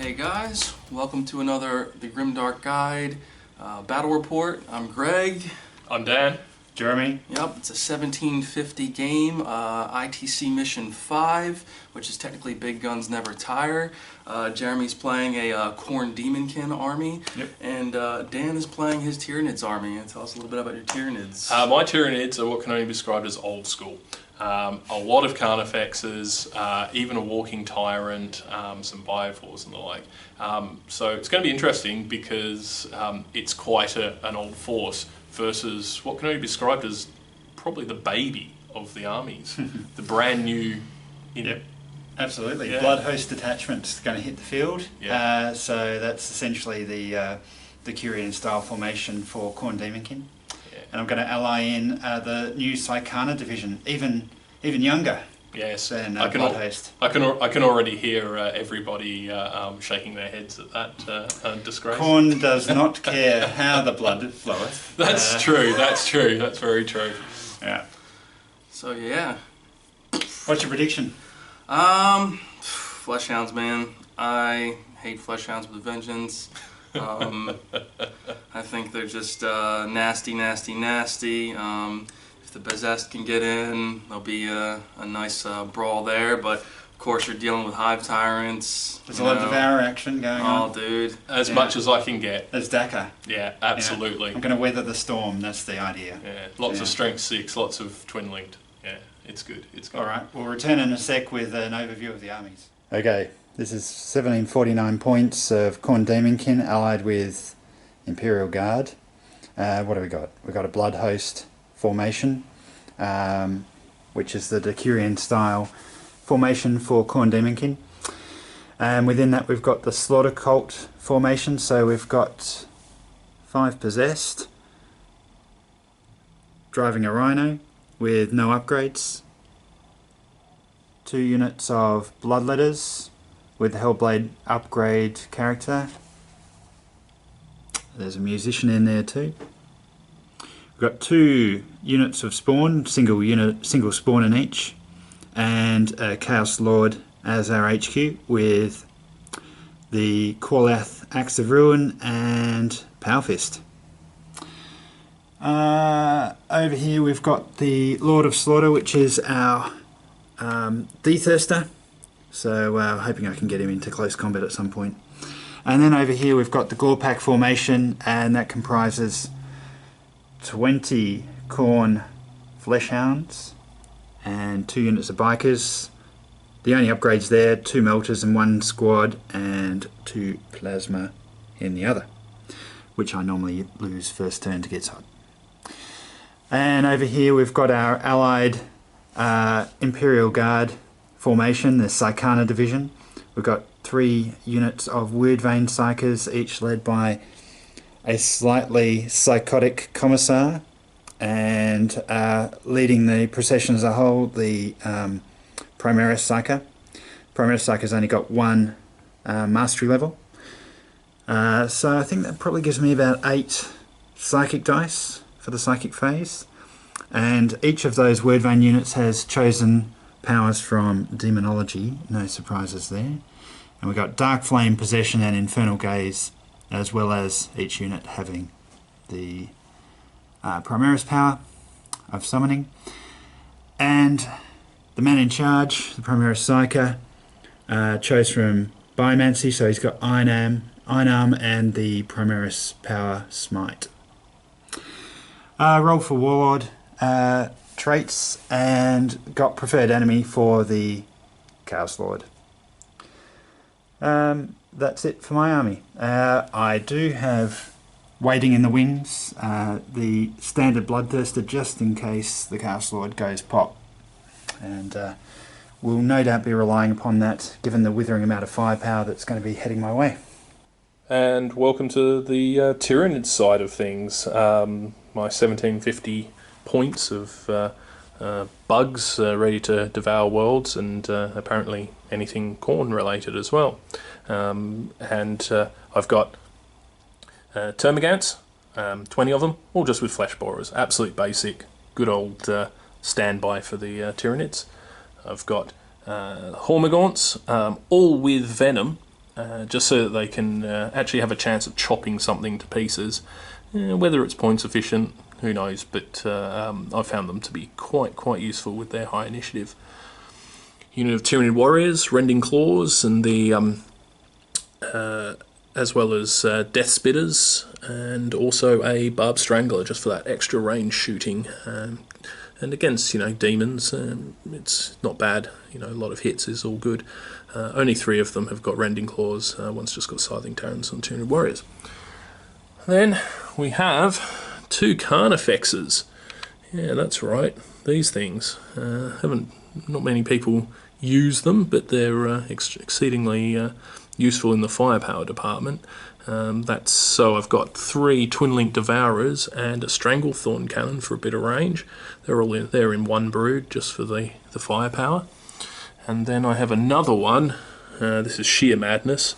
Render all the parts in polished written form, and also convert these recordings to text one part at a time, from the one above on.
Hey guys, welcome to another The Grimdark Guide Battle Report. I'm Greg. I'm Dan. Jeremy. Yep, it's a 1750 game, ITC Mission 5, which is technically Big Guns Never Tire. Jeremy's playing a Khorne Daemonkin army, and Dan is playing his Tyranids army. And tell us a little bit about your Tyranids. My Tyranids are what can only be described as old school. A lot of Carnifexes, even a walking tyrant, some Biofors and the like. So it's going to be interesting because it's quite an old force versus what can only be described as probably the baby of the armies, the brand new. Absolutely. Yeah. Blood host detachment's going to hit the field. Yeah. So that's essentially the Curian style formation for Khorne Daemonkin. And I'm going to ally in the new Psychana division, even younger. Yes, than Blood host. I can already hear everybody shaking their heads at that disgrace. Khorne does not care how the blood floweth. That's true. That's true. That's very true. Yeah. So yeah. What's your prediction? Fleshhounds, man. I hate Fleshhounds with a vengeance. I think they're just nasty. If the Bezest can get in, there'll be a nice brawl there. But of course, you're dealing with Hive Tyrants. There's a lot of Devour action going on. Oh, dude. As much as I can get. There's Dakar. Yeah, absolutely. Yeah. I'm going to weather the storm. That's the idea. Yeah, lots of strength 6, lots of twin linked. Yeah, it's good. It's good. All right, we'll return in a sec with an overview of the armies. Okay, this is 1749 points of Khorne Daemonkin allied with Imperial Guard. What do we got? We've got a Blood Host formation, which is the Decurian style formation for Khorne Daemonkin. And within that we've got the Slaughter Cult formation, so we've got 5 possessed, driving a Rhino with no upgrades, 2 units of Bloodletters with the Hellblade upgrade character. There's a musician in there too. We've got 2 units of Spawn, single spawn in each, and a Chaos Lord as our HQ with the Qualath Axe of Ruin and Power Fist. Over here we've got the Lord of Slaughter, which is our D-Thirster, so hoping I can get him into close combat at some point. And then over here we've got the Gorpak formation, and that comprises 20 Khorne Fleshhounds and 2 units of Bikers. The only upgrades there, 2 Melters in one squad and 2 Plasma in the other, which I normally lose first turn to get hot. And over here we've got our allied Imperial Guard formation, the Psychana division. We've got 3 units of Weirdvein Psychers, each led by a slightly psychotic Commissar, and leading the procession as a whole, the Primaris Psyker. Primaris Psyker's only got 1 mastery level. So I think that probably gives me about 8 psychic dice for the psychic phase, and each of those Weirdvein units has chosen powers from Demonology, no surprises there. And we've got Dark Flame, Possession and Infernal Gaze, as well as each unit having the Primaris power of summoning. And the man in charge, the Primaris Psyker, chose from Biomancy, so he's got Iron Arm and the Primaris power Smite. Roll for Warlord traits, and got Preferred Enemy for the Chaos Lord. That's it for my army. I do have waiting in the wings the standard Bloodthirster, just in case the Chaos Lord goes pop, and we'll no doubt be relying upon that given the withering amount of firepower that's going to be heading my way. And welcome to the Tyranid side of things. My 1750 points of bugs ready to devour worlds, and apparently anything Khorne related as well. And I've got Termagants, 20 of them, all just with flesh borers. Absolute basic, good old standby for the Tyranids. I've got Hormagaunts, all with venom, just so that they can actually have a chance of chopping something to pieces. Whether it's points efficient, who knows, but I found them to be quite useful with their high initiative. Unit of Tyranid Warriors, Rending Claws, and the as well as Death Spitters, and also a Barb Strangler just for that extra range shooting. And against, demons, it's not bad. A lot of hits is all good. Only 3 of them have got Rending Claws. One's just got Scything Terrans and Tyranid Warriors. Then we have 2 Carnifexes. Yeah, that's right. These things not many people use them, but they're exceedingly useful in the firepower department. That's so I've got 3 Twin Link Devourers and a Stranglethorn Cannon for a bit of range. They're all there in 1 brood just for the firepower. And then I have another one. This is sheer madness.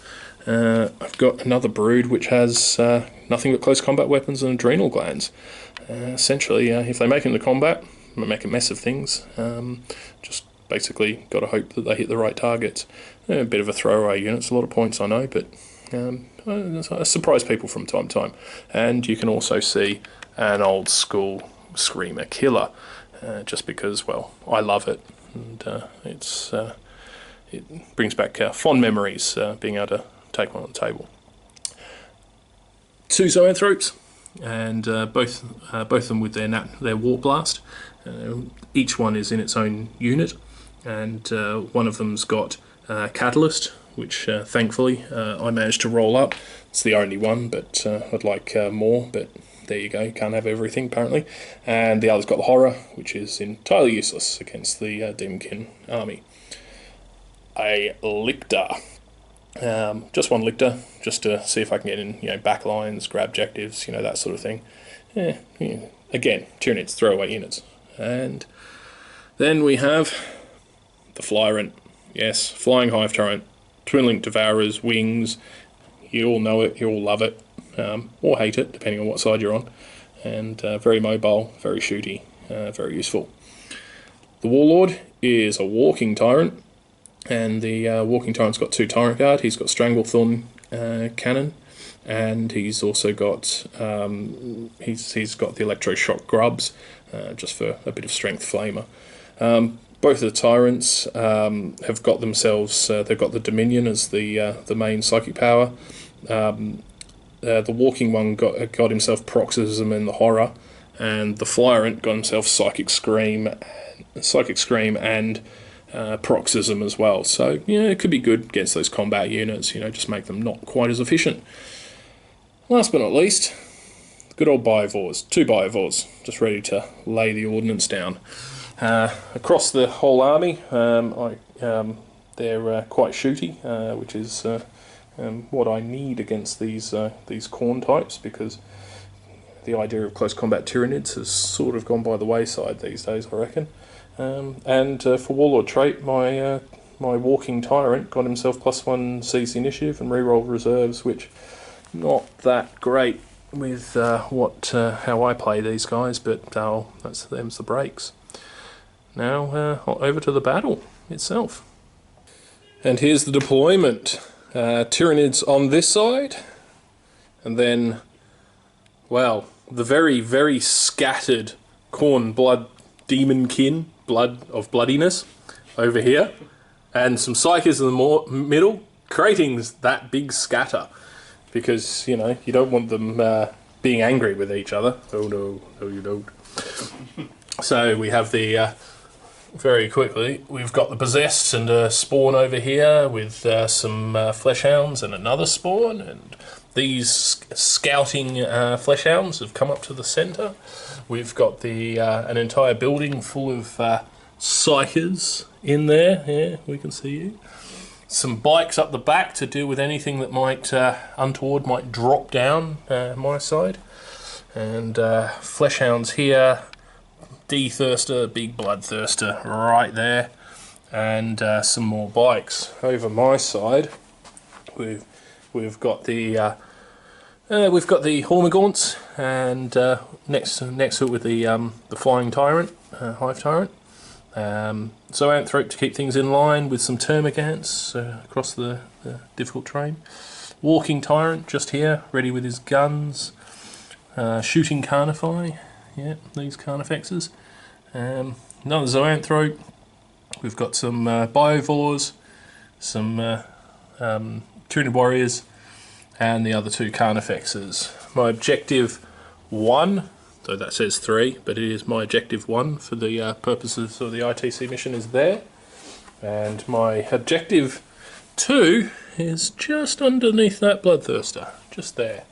I've got another brood which has nothing but close combat weapons and adrenal glands. Essentially, if they make it into combat, they make a mess of things. Just basically got to hope that they hit the right targets. A bit of a throwaway unit. It's a lot of points, I know, but I surprise people from time to time. And you can also see an old school Screamer Killer, just because, well, I love it, and it brings back fond memories, being able to take one on the table. 2 Zoanthropes, and both of them with their Warp Blast. Each one is in its own unit, and one of them's got Catalyst, which thankfully I managed to roll up. It's the only one, but I'd like more, but there you go, can't have everything apparently. And the other's got the Horror, which is entirely useless against the Daemonkin army. A Lictor. Just 1 Lictor, just to see if I can get in, backlines, grab objectives, that sort of thing. Yeah. Again, Tyranids, throwaway units. And then we have the Flyrant. Yes, Flying Hive Tyrant, Twin Link Devourers, Wings. You all know it, you all love it, or hate it, depending on what side you're on. And very mobile, very shooty, very useful. The Warlord is a Walking Tyrant, and the Walking Tyrant's got 2 Tyrant Guard. He's got Stranglethorn Cannon, and he's also got he's got the Electroshock Grubs, just for a bit of strength flamer. Both of the Tyrants have got themselves, they've got the Dominion as the main psychic power. The Walking one got himself Paroxysm and the Horror, and the Flyrant got himself Psychic Scream and Paroxysm as well. So, it could be good against those combat units, just make them not quite as efficient. Last but not least, good old Biovores. 2 Biovores, just ready to lay the ordnance down. Across the whole army, they're quite shooty, which is what I need against these Khorne types, because the idea of close combat Tyranids has sort of gone by the wayside these days, I reckon. And for Warlord trait, my Walking Tyrant got himself +1 CC initiative and reroll reserves, which not that great with how I play these guys, but them's the breaks. Now over to the battle itself. And here's the deployment. Tyranids on this side, and then, well, the very, very scattered Khorne Daemonkin, blood of bloodiness, over here, and some Psykers in the middle, creating that big scatter, because, you don't want them being angry with each other. Oh no, you don't. So we have the... very quickly, we've got the Possessed and a Spawn over here with some Fleshhounds and another Spawn, and these scouting Fleshhounds have come up to the centre. We've got the an entire building full of Psykers in there. Yeah, we can see you. Some bikes up the back to deal with anything that might untoward might drop down my side, and Fleshhounds here. D-Thirster, big Bloodthirster right there, and some more bikes. Over my side, we've got the Hormigaunts, and next to it with the Flying Tyrant, Hive Tyrant. Zoanthrope to keep things in line with some Termagants across the difficult terrain. Walking Tyrant just here, ready with his guns. Shooting Carnify, yeah, these Carnifexes. Another Zoanthrope. We've got some Biovores, some Tyranid Warriors, and the other two Carnifexes. My objective 1, so that says 3, but it is my objective 1 for the purposes of the ITC mission is there. And my objective 2 is just underneath that Bloodthirster, just there.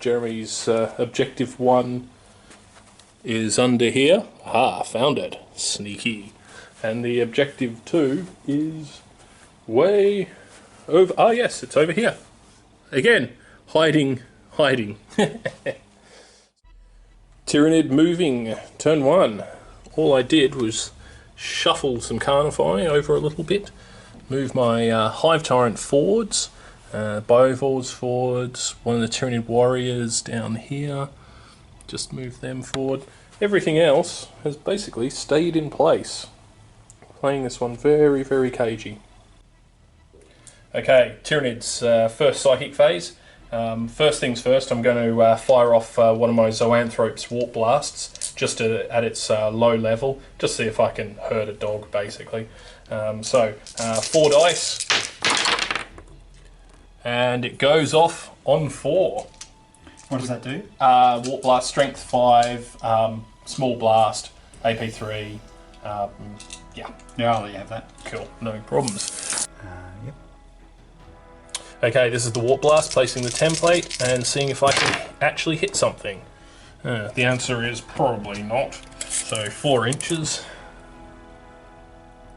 Jeremy's objective 1 is under here. Ah, found it. Sneaky. And the objective 2 is way over. Ah, yes, it's over here. Again, hiding. Tyranid moving, turn 1. All I did was shuffle some Carnify over a little bit, move my Hive Tyrant forwards, Biovores forwards, one of the Tyranid Warriors down here, just move them forward. Everything else has basically stayed in place. Playing this one very, very cagey. Okay, Tyranids, first Psychic phase. First things first, I'm going to fire off one of my Zoanthrope's Warp Blasts, just at its low level, just see if I can hurt a dog, basically. 4 dice, and it goes off on 4. What does that do? Warp Blast, Strength 5, Small Blast, AP 3, yeah. Yeah, I'll let you have that. Cool, no problems. Yep. Okay, this is the Warp Blast, placing the template and seeing if I can actually hit something. The answer is probably not. So 4 inches.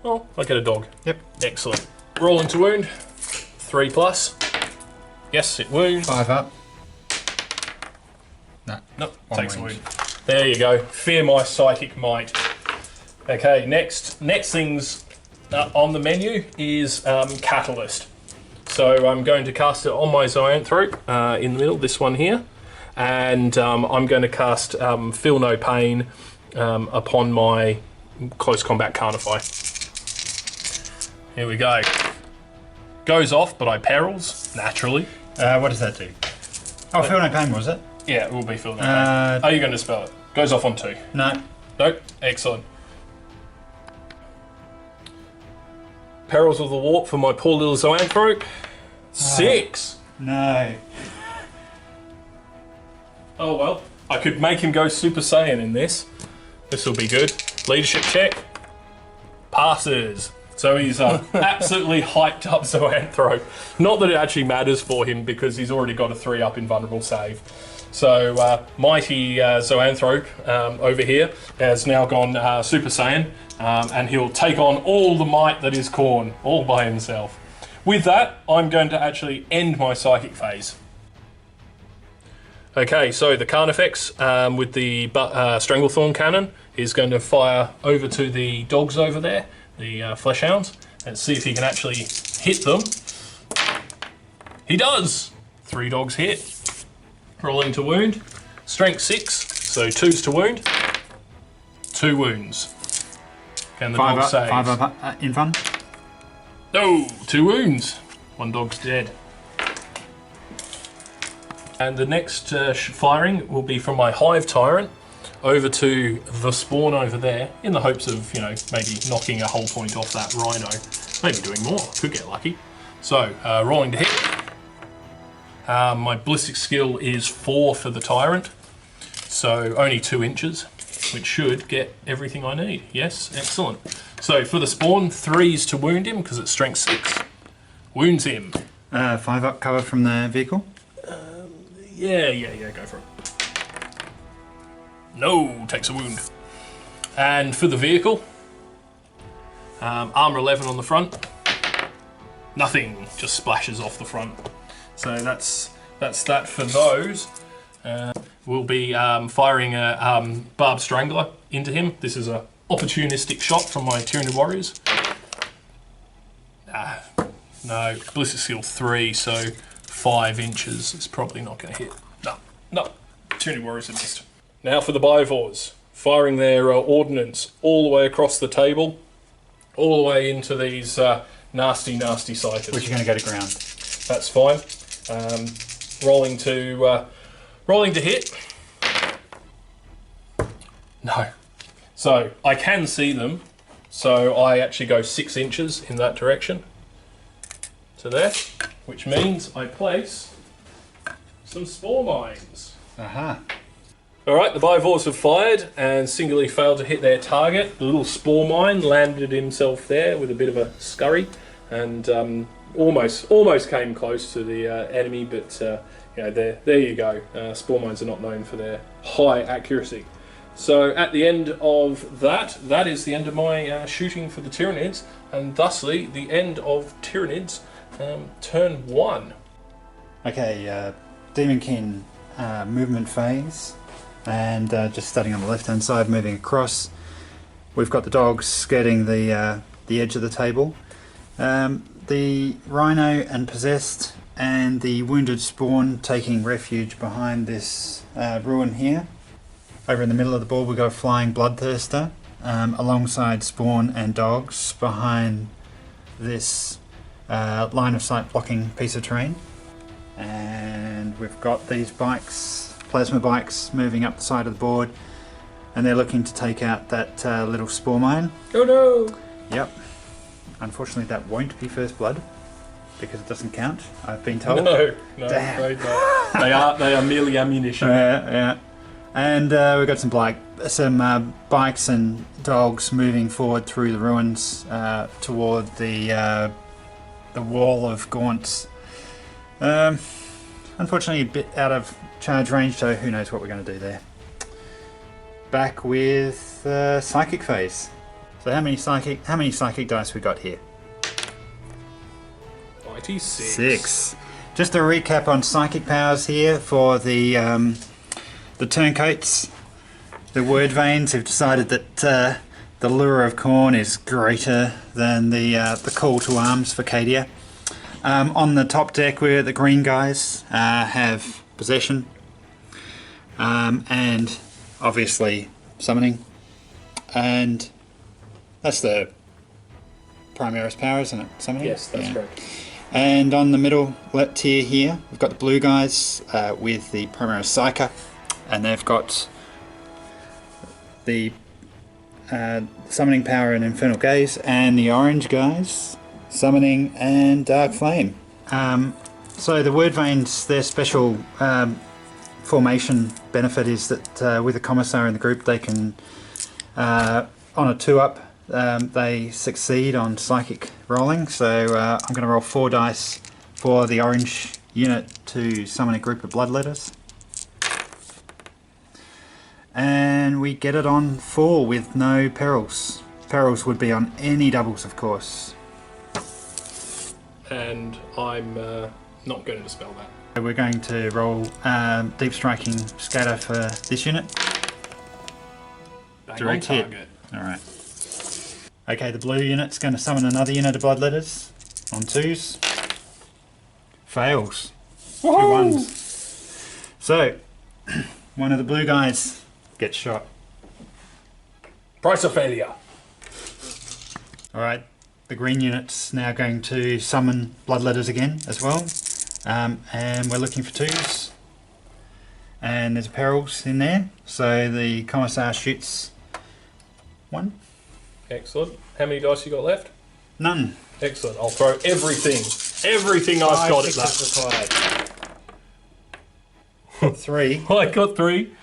Oh, I get a dog. Yep. Excellent. Roll into wound. 3 plus. Yes, it wounds. 5 up. No. Nope, One takes a wound. wound. There you go. Fear my psychic might. Okay, next things on the menu is Catalyst. So I'm going to cast it on my Zoanthrope in the middle, this one here, and I'm going to cast Feel No Pain upon my Close Combat Carnify. Here we go. Goes off, but I perils, naturally. What does that do? Oh, Feel No Pain, was it? Yeah, it will be Feel No Pain. Are you going to spell it? Goes off on 2. No. Nope. Excellent. Perils of the Warp for my poor little Zoanthrope. 6. No. Oh well. I could make him go Super Saiyan in this. This will be good. Leadership check. Passes. So he's absolutely hyped up Zoanthrope. Not that it actually matters for him because he's already got a 3 up in Vulnerable Save. So mighty Zoanthrope over here has now gone Super Saiyan, and he'll take on all the might that is Khorne, all by himself. With that, I'm going to actually end my Psychic phase. Okay, so the Carnifex with the Stranglethorn Cannon is going to fire over to the dogs over there, the Fleshhounds, and see if he can actually hit them. He does! 3 dogs hit. Rolling to wound. Strength 6, so 2s to wound. 2 wounds. Can the dog save? 5 up in fun. No, 2 wounds. 1 dog's dead. And the next firing will be from my Hive Tyrant over to the spawn over there, in the hopes of, you know, maybe knocking a whole point off that Rhino. Maybe doing more. Could get lucky. So, rolling to hit. My ballistic skill is 4 for the Tyrant, so only 2 inches, which should get everything I need. Yes, excellent. So for the spawn, 3s to wound him because it's strength 6. Wounds him. 5 up cover from the vehicle. Yeah, go for it. No, takes a wound. And for the vehicle, armor 11 on the front. Nothing, just splashes off the front. So that's that for those. We'll be firing a Barbed Strangler into him. This is an opportunistic shot from my Tyranid Warriors. No, ballistic skill 3, so 5 inches. It's probably not going to hit. No, Tyranid Warriors are missed. Now for the Biovores. firing their ordnance all the way across the table, all the way into these nasty, nasty psychers. Which are going to go to ground. That's fine. Rolling to hit. No. So I can see them. So I actually go 6 inches in that direction to there, which means I place some spore mines. Aha. Alright, the bivores have fired and singularly failed to hit their target. The little spore mine landed himself there with a bit of a scurry and almost came close to the enemy, but there you go. Spore mines are not known for their high accuracy. So at the end of that is the end of my shooting for the Tyranids, and thusly the end of Tyranids turn 1. Okay, Daemonkin movement phase, and just starting on the left hand side, moving across. We've got the dogs skirting the edge of the table. The Rhino and Possessed and the Wounded Spawn taking refuge behind this ruin here. Over in the middle of the board we've got a Flying Bloodthirster alongside Spawn and Dogs behind this line of sight blocking piece of terrain. And we've got these bikes, plasma bikes, moving up the side of the board, and they're looking to take out that little spore mine. Oh no! Yep. Unfortunately that won't be first blood because it doesn't count, I've been told. No, Damn. afraid not. They are merely ammunition. Yeah. And we've got some bikes and dogs moving forward through the ruins toward the wall of gaunts. Unfortunately, a bit out of charge range, so who knows what we're going to do there. Back with psychic phase. So how many psychic dice we got here? 96. 6. Just a recap on psychic powers here for the turncoats. The word veins have decided that the lure of Khorne is greater than the call to arms for Cadia. On the top deck, where the green guys have possession, and obviously summoning, and that's the Primaris power, isn't it? Summoning. Yes, that's correct. And on the middle left tier here, we've got the blue guys with the Primaris Psyker, and they've got the summoning power and Infernal Gaze, and the orange guys summoning and Dark Flame. So the word veins, their special formation benefit is that with a commissar in the group, they can on a 2-up they succeed on psychic rolling. So I'm going to roll 4 dice for the orange unit to summon a group of bloodletters. And we get it on 4 with no perils. Perils would be on any doubles, of course. And I'm not going to dispel that. We're going to roll Deep Striking Scatter for this unit. Bang Direct on hit. target. Alright. Okay, the blue unit's going to summon another unit of bloodletters on 2s. Fails. Woohoo! 2 1s. So, one of the blue guys gets shot. Price of failure. Alright, the green unit's now going to summon bloodletters again as well. And we're looking for 2s. And there's perils in there. So the commissar shoots 1. Excellent. How many dice you got left? None. Excellent. I'll throw everything I've got at that. Required. 3. I got 3.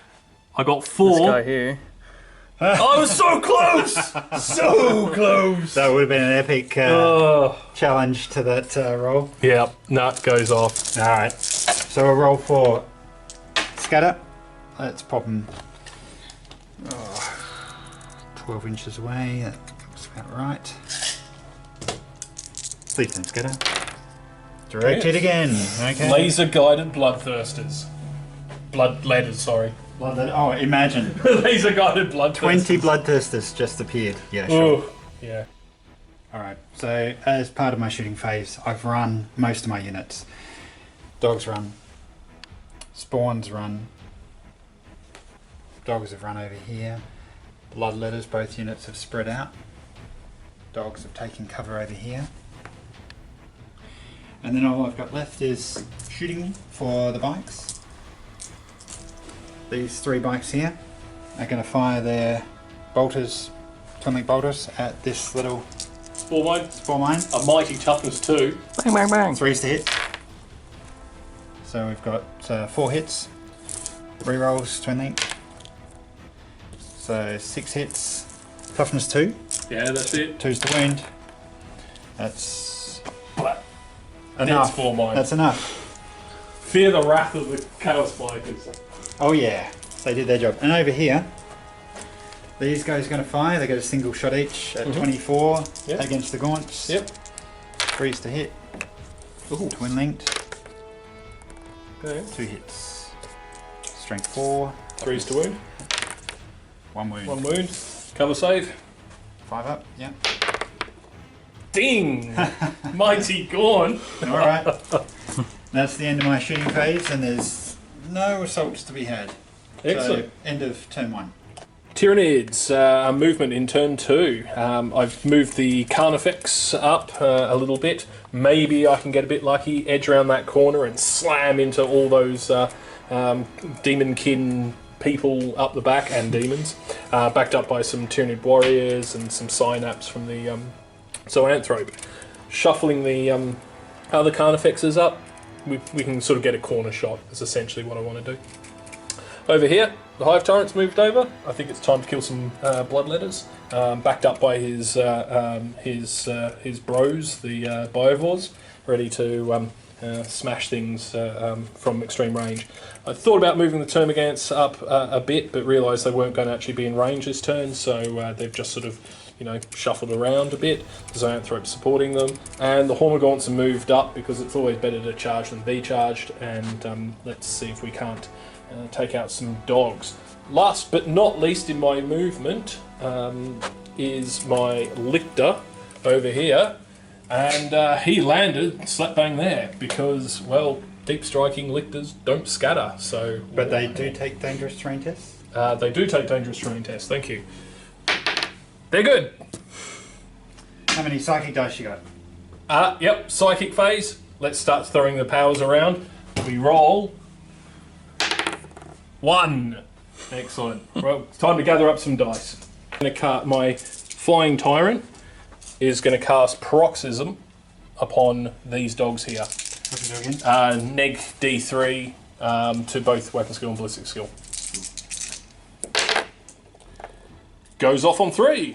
I got 4. This guy here. I was so close! So close! That would have been an epic challenge to that roll. Yeah, nut goes off. Alright, so we'll roll for Scatter. Let's pop him 12 inches away. That's about right. Please don't Scatter. Direct hit again. Okay. Laser guided bloodthirsters. Bloodletters, sorry. Oh, imagine. Laser guided bloodthirsters. 20 bloodthirsters just appeared. Yeah, sure. Ooh, yeah. Alright, so as part of my shooting phase, I've run most of my units. Dogs run. Spawns run. Dogs have run over here. Bloodletters, both units have spread out. Dogs have taken cover over here. And then all I've got left is shooting for the bikes. These 3 bikes here are going to fire their bolters, twin link bolters, at this little spore mine. A mighty toughness 2. Bang, bang, bang. 3's to hit. So we've got 4 hits, rerolls, twin link. So 6 hits, toughness 2. Yeah, that's it. 2's to wound. That's Enough. enough. 4 mine. That's enough. Fear the wrath of the Chaos Bikers. Oh yeah, they did their job. And over here, these guys are going to fire. They get a single shot each at 24 Yep. against the gaunts. Yep. 3's to hit. Ooh. Twin linked. Okay. 2 hits. Strength 4. 3's to wound. 1 wound. 1 wound. Cover save. 5 up. Yeah. Ding! Mighty Khorne. All right. That's the end of my shooting phase, and there's no assaults to be had. Excellent. So, end of turn 1. Tyranids, movement in turn 2. I've moved the Carnifex up a little bit. Maybe I can get a bit lucky, edge around that corner and slam into all those Daemonkin people up the back, and demons. Backed up by some Tyranid warriors and some synapse from the Zoanthrope. Shuffling the other Carnifexes up, we can sort of get a corner shot, is essentially what I want to do. Over here, the Hive Tyrant's moved over. I think it's time to kill some Bloodletters. Backed up by his bros, the Biovores, ready to smash things from extreme range. I thought about moving the Termagants up a bit, but realised they weren't going to actually be in range this turn, so they've just sort of, shuffled around a bit. The Zoanthrope supporting them, and the Hormagaunts are moved up because it's always better to charge than be charged. And let's see if we can't take out some dogs. Last but not least in my movement is my Lictor over here, and he landed slap bang there because, well, deep striking Lictors don't scatter. So, But they do take dangerous terrain tests? they do take dangerous terrain tests. Thank you. They're good. How many psychic dice you got? Yep, psychic phase. Let's start throwing the powers around. We roll. 1. Excellent. Well, it's time to gather up some dice. My Flying Tyrant is going to cast Paroxysm upon these dogs here. What do you do again? Neg D3 to both weapon skill and ballistic skill. Goes off on 3.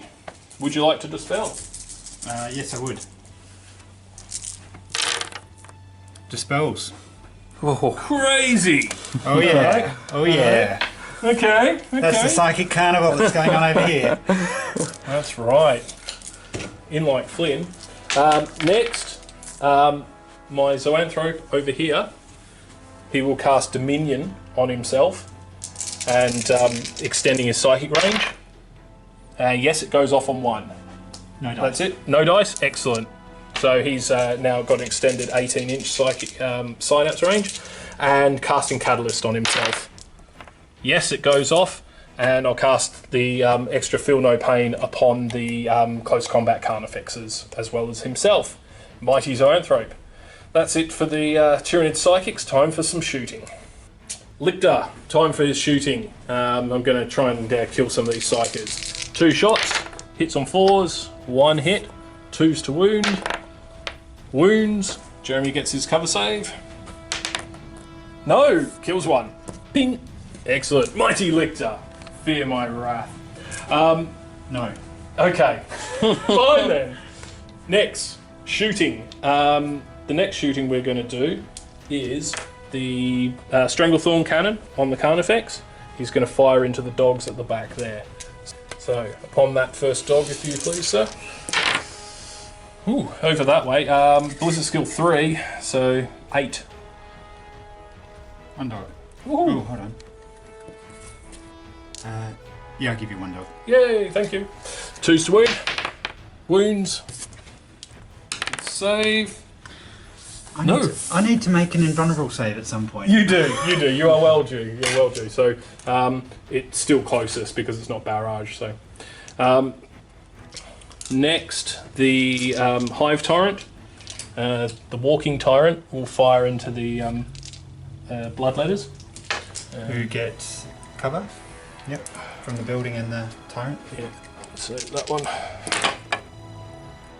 Would you like to dispel? Yes, I would. Dispels. Crazy! Oh yeah. Oh yeah. Okay. That's the psychic carnival that's going on over here. That's right. In like Flynn. Next, my Zoanthrope over here, he will cast Dominion on himself and extending his psychic range. Yes, it goes off on 1. No dice. That's it. No dice. Excellent. So he's now got an extended 18-inch psychic synapse range and casting Catalyst on himself. Yes, it goes off, and I'll cast the extra Feel No Pain upon the close combat Carnifexes as well as himself. Mighty Zoanthrope. That's it for the Tyranid Psychics. Time for some shooting. Lictor, time for his shooting. I'm going to try and kill some of these Psychers. 2 shots, hits on 4s, 1 hit, 2s to wound, wounds. Jeremy gets his cover save. No, kills 1. Ping. Excellent. Mighty Lictor, fear my wrath. No. Okay, fine then. Next, shooting. The next shooting we're going to do is the Stranglethorn Cannon on the Carnifex. He's going to fire into the dogs at the back there. So, upon that first dog, if you please, sir. Ooh, over that way. Ballistic skill 3, so 8. 1 dog. Ooh. Oh, hold on. Yeah, I'll give you 1 dog. Yay, thank you. 2s to wound. Wounds. Save. I need to make an invulnerable save at some point. You do. You are well due. You're well due. So it's still closest because it's not barrage. So next, the Hive Tyrant, the Walking Tyrant, will fire into the Bloodletters. Who gets cover? Yep, from the building and the Tyrant. Yeah. So that one,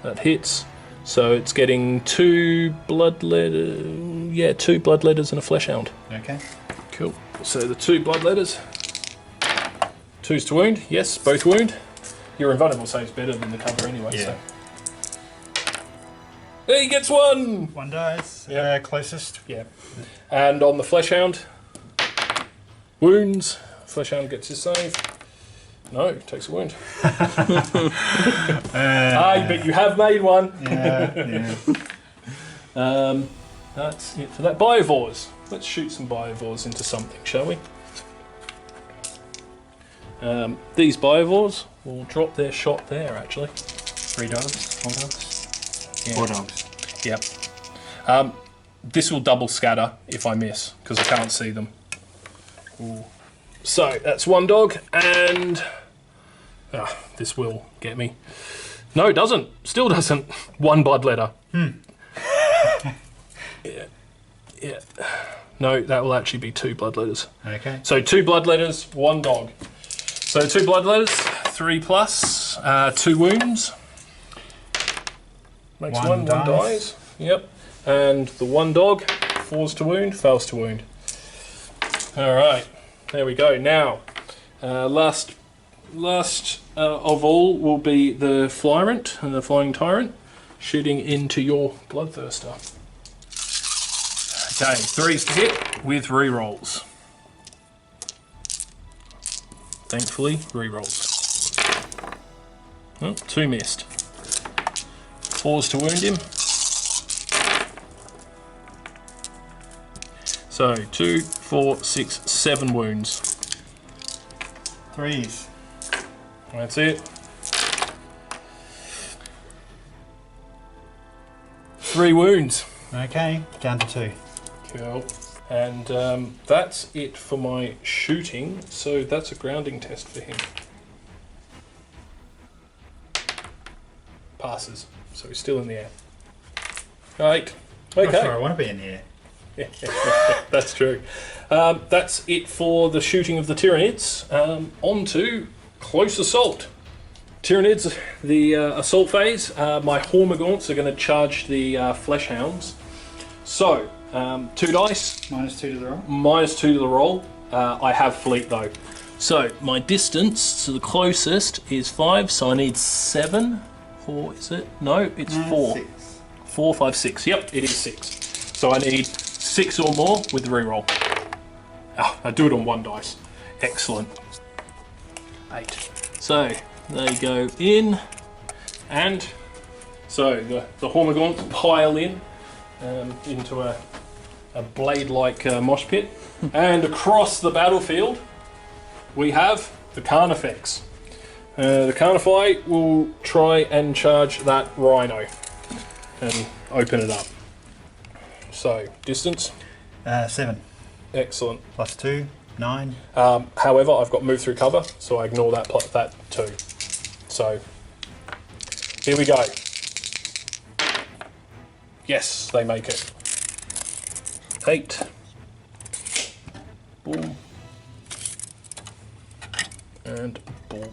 that hits. So it's getting 2 Bloodletters. Yeah, 2 Bloodletters and a Fleshhound. Okay. Cool. So the 2 Bloodletters. 2's to wound. Yes, both wound. Your invulnerable save's better than the cover anyway. Yeah. So. He gets 1! 1 dies. Yeah. Closest. Yeah. And on the Fleshhound, wounds. Fleshhound gets his save. No, takes a wound. But you have made one. Yeah. That's it for that. Biovores. Let's shoot some Biovores into something, shall we? These Biovores will drop their shot there, actually. 3 dogs. 4 dogs. Yeah. 4 dogs. Yep. This will double scatter if I miss, because I can't see them. Ooh. So, that's 1 dog, and... this will get me. No, it doesn't. Still doesn't. 1 Bloodletter. Yeah. No, that will actually be 2 Bloodletters. Okay. So 2 Bloodletters, 1 dog. So 2 Bloodletters, 3 plus, 2 wounds. Makes 1 dies. Yep. And the 1 dog, falls to wound, fails to wound. Alright, there we go. Now, last of all will be the Flyrant, the Flying Tyrant, shooting into your Bloodthirster. Okay, 3's to hit with rerolls. Thankfully, rerolls. Oh, 2 missed. 4's to wound him. So, 2, 4, 6, 7 wounds. 3s. That's it. 3 wounds. Okay, down to 2. Cool. And that's it for my shooting, so that's a grounding test for him. Passes, so he's still in the air. Right. I'm not Okay. sure I want to be in the air. That's true. That's it for the shooting of the Tyranids. On to Close Assault. Tyranids, the assault phase. My Hormagaunts are going to charge the Fleshhounds. So, 2 dice. -2 to the roll. -2 to the roll. I have fleet though. So, my distance to the closest is 5, so I need 7. 4, is it? No, it's 4. 6. 4, 5, 6. Yep, it is 6. So I need 6 or more with the reroll. Oh, I do it on 1 dice. Excellent. 8. So they go in, and so the Hormagaunts pile in into a blade-like mosh pit, and across the battlefield we have the Carnifex. The Carnify will try and charge that Rhino and open it up. So, distance? 7. Excellent. +2, 9. However, I've got move through cover, so I ignore that that too. So, here we go. Yes, they make it. 8. Boom. And boom.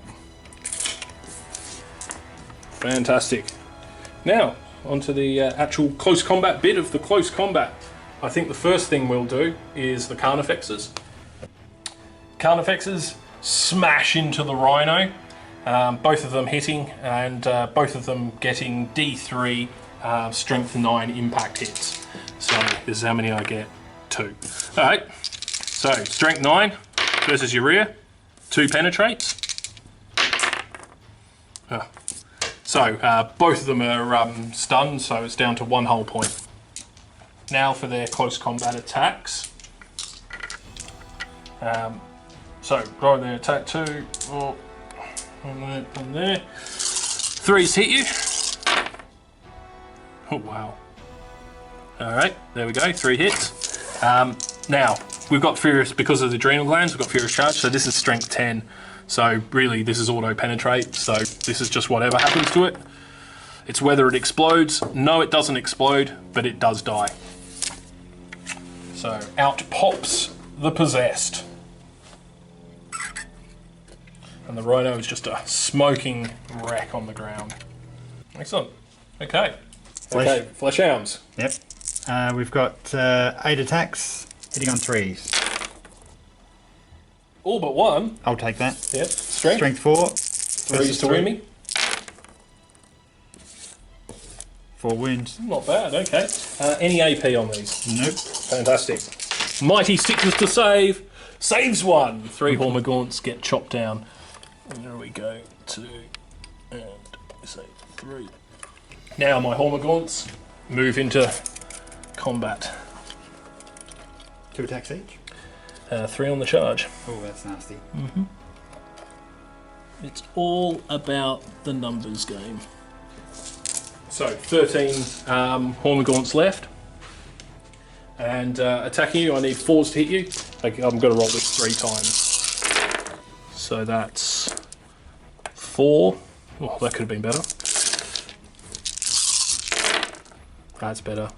Fantastic. Now, onto the actual close combat bit of the close combat. I think the first thing we'll do is the Carnifexes. Carnifexes smash into the Rhino, both of them hitting, and both of them getting D3 strength 9 impact hits. So this is how many I get. 2. Alright, so strength 9 versus your rear, 2 penetrates. So both of them are stunned, so it's down to 1 hull point. Now for their close combat attacks. So go in there, attack 2. Oh, on there. 3's hit you. Oh wow. Alright, there we go, 3 hits. Now, we've got Furious, because of the adrenal glands, we've got Furious Charge, so this is strength 10. So really, this is auto-penetrate, so this is just whatever happens to it. It's whether it explodes. No, it doesn't explode, but it does die. So out pops the possessed. And the rhino is just a smoking wreck on the ground. Excellent. Okay. Okay, flesh hounds. Yep. We've got 8 attacks, hitting on 3s. All but one. I'll take that. Yep. Strength. Strength 4. 3s to win me. 4 wounds. Not bad, okay. Any AP on these? Nope. Fantastic. Mighty Sixes to save. Saves 1. 3 Hormagaunts get chopped down. And there we go. 2 and say 3. Now my Hormagaunts move into combat. 2 attacks each. 3 on the charge. Oh, that's nasty. It's all about the numbers game. So 13 Hormagaunts left. And attacking you, I need 4s to hit you. Okay, I'm going to roll this 3 times. So that's 4. Oh, that could have been better. That's better.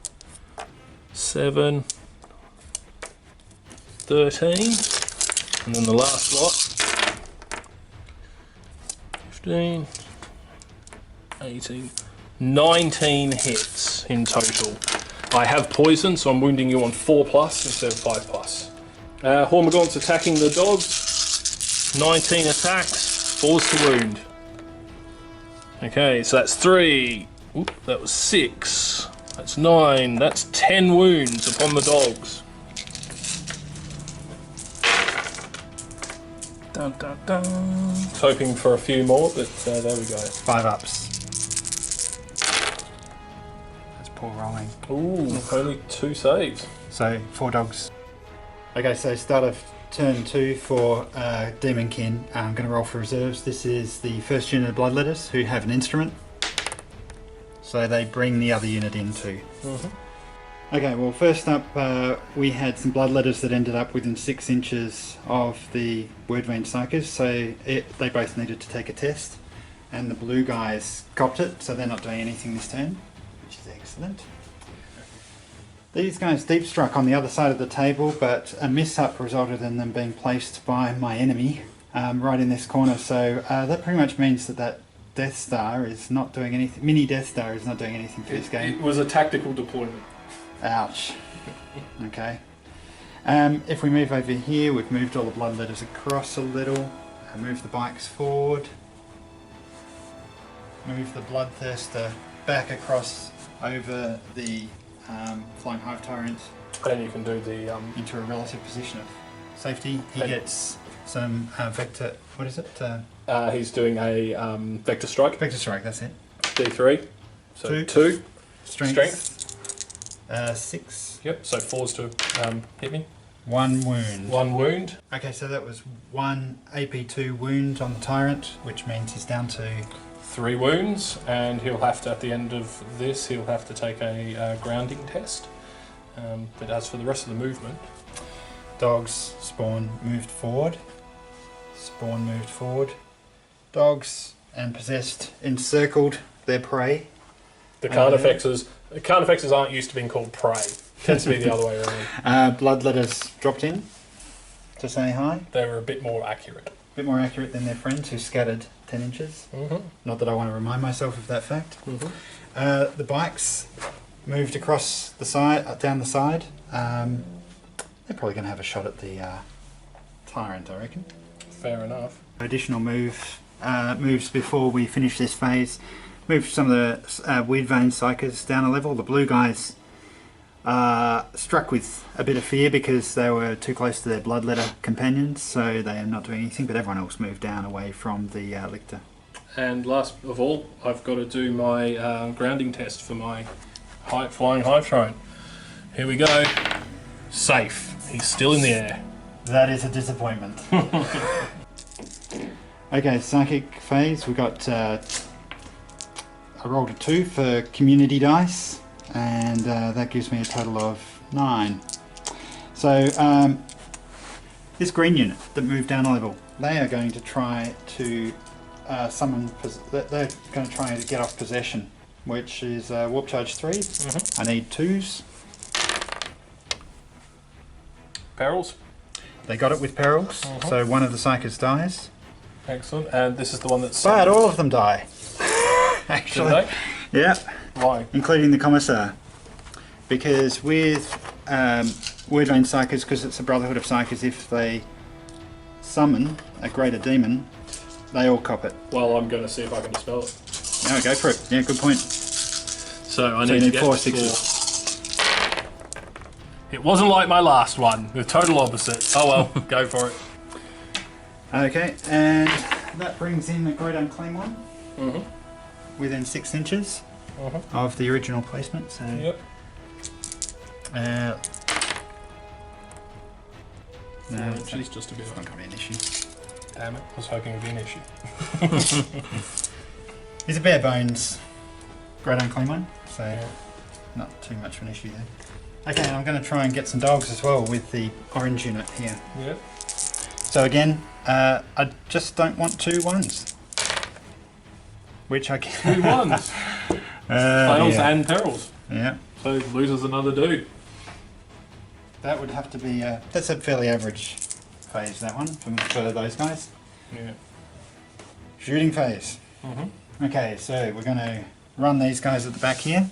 7. 13. And then the last lot. 15. 18. 19 hits in total. I have poison, so I'm wounding you on 4+ instead of 5+. Hormagaunts attacking the dogs. 19 attacks, 4s to wound. Okay, so that's 3. Oop, that was 6. That's 9. That's 10 wounds upon the dogs. Dun, dun, dun. Hoping for a few more, but there we go. 5 ups. That's poor rolling. Ooh, only 2 saves. So 4 dogs. Okay, so start of turn 2 for Daemonkin. I'm going to roll for reserves. This is the first unit of Bloodletters who have an instrument. So they bring the other unit in too. Okay, well first up we had some Bloodletters that ended up within 6 inches of the Wordvane Psychers, so they both needed to take a test. And the blue guys copped it, so they're not doing anything this turn, which is excellent. These guys deep struck on the other side of the table, but a miss-up resulted in them being placed by my enemy right in this corner, so that pretty much means that Death Star is not doing anything. Mini Death Star is not doing anything for this game. It was a tactical deployment. Ouch. Okay. If we move over here, we've moved all the Bloodletters across a little. Move the bikes forward. Move the Bloodthirster back across over the Flying Hive Tyrant. And you can do the... into a relative position of safety. He gets some Vector... What is it? he's doing a Vector Strike. Vector Strike, that's it. D3. So 2. Strength. 6. Yep, so 4s to hit me. 1 wound. 1 wound. Okay, so that was 1 AP2 wound on the Tyrant, which means he's down to 3 wounds, and he'll have to, at the end of this, he'll have to take a grounding test. But as for the rest of the movement... Dogs, Spawn moved forward. Spawn moved forward. Dogs and Possessed encircled their prey. The Carnifexes aren't used to being called prey. It tends to be the other way around. Bloodletters dropped in to say hi. They were a bit more accurate. A bit more accurate than their friends who scattered 10 inches. Not that I want to remind myself of that fact. The bikes moved across the side, down the side. They're probably going to have a shot at the Tyrant, I reckon. Fair enough. Additional moves before we finish this phase. Move some of the Wordvane Psychers down a level. The blue guys struck with a bit of fear because they were too close to their Bloodletter companions, so they are not doing anything, but everyone else moved down away from the Lictor. And last of all, I've got to do my grounding test for my Flying Hive Tyrant. Here we go. Safe. He's still in the air. That is a disappointment. Okay, Psychic phase. We got... I rolled a 2 for community dice. and that gives me a total of 9. So this green unit that moved down a level, they are going to try to summon. They're going to try to get off possession, which is warp charge 3. I need 2s. Perils. They got it with perils, so one of the psychers dies. Excellent. And this is the one that's. But all of them die. Actually. Do they? Yeah. Why? Including the Commissar. Because with Wordvane Psychers, because it's a Brotherhood of Psychers, if they summon a greater demon, they all cop it. Well, I'm going to see if I can dispel it. No, go for it. Yeah, good point. So I So need you to need get 4 6s. It wasn't like my last one. The total opposite. Oh well, go for it. Okay, and that brings in the Great Unclaimed one. Within 6 inches of the original placement. So Yep. no, She's just a bit. it's not going to be an issue. Damn it! I was hoping it would be an issue. He's a bare bones Great Unclaimed one, so Yeah. not too much of an issue there. Okay, and I'm going to try and get some dogs as well with the orange unit here. Yep. So again, I just don't want 2 1s. Which I can. 2 ones. Fails yeah. and perils. Yeah, So loses another dude. that would have to be. That's a fairly average phase, that one, for those guys. Yeah. Shooting phase. Okay, so we're going to run these guys at the back here.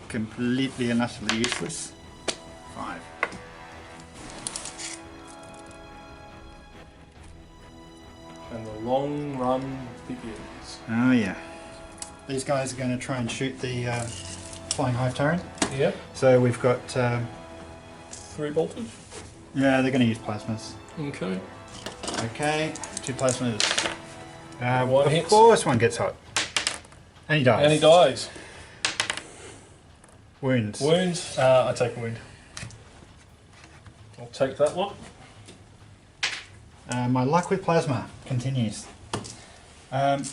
Completely and utterly useless. 5. And the long run begins. Oh yeah. These guys are going to try and shoot the flying hive tyrant. Yep. So we've got. 3 bolters. Yeah, they're going to use plasmas. Okay. Okay, 2 plasmas. One of hits. course, one gets hot. And he dies. And he dies. Wounds. Wounds. I take a wound. I'll take that one. My luck with plasma continues.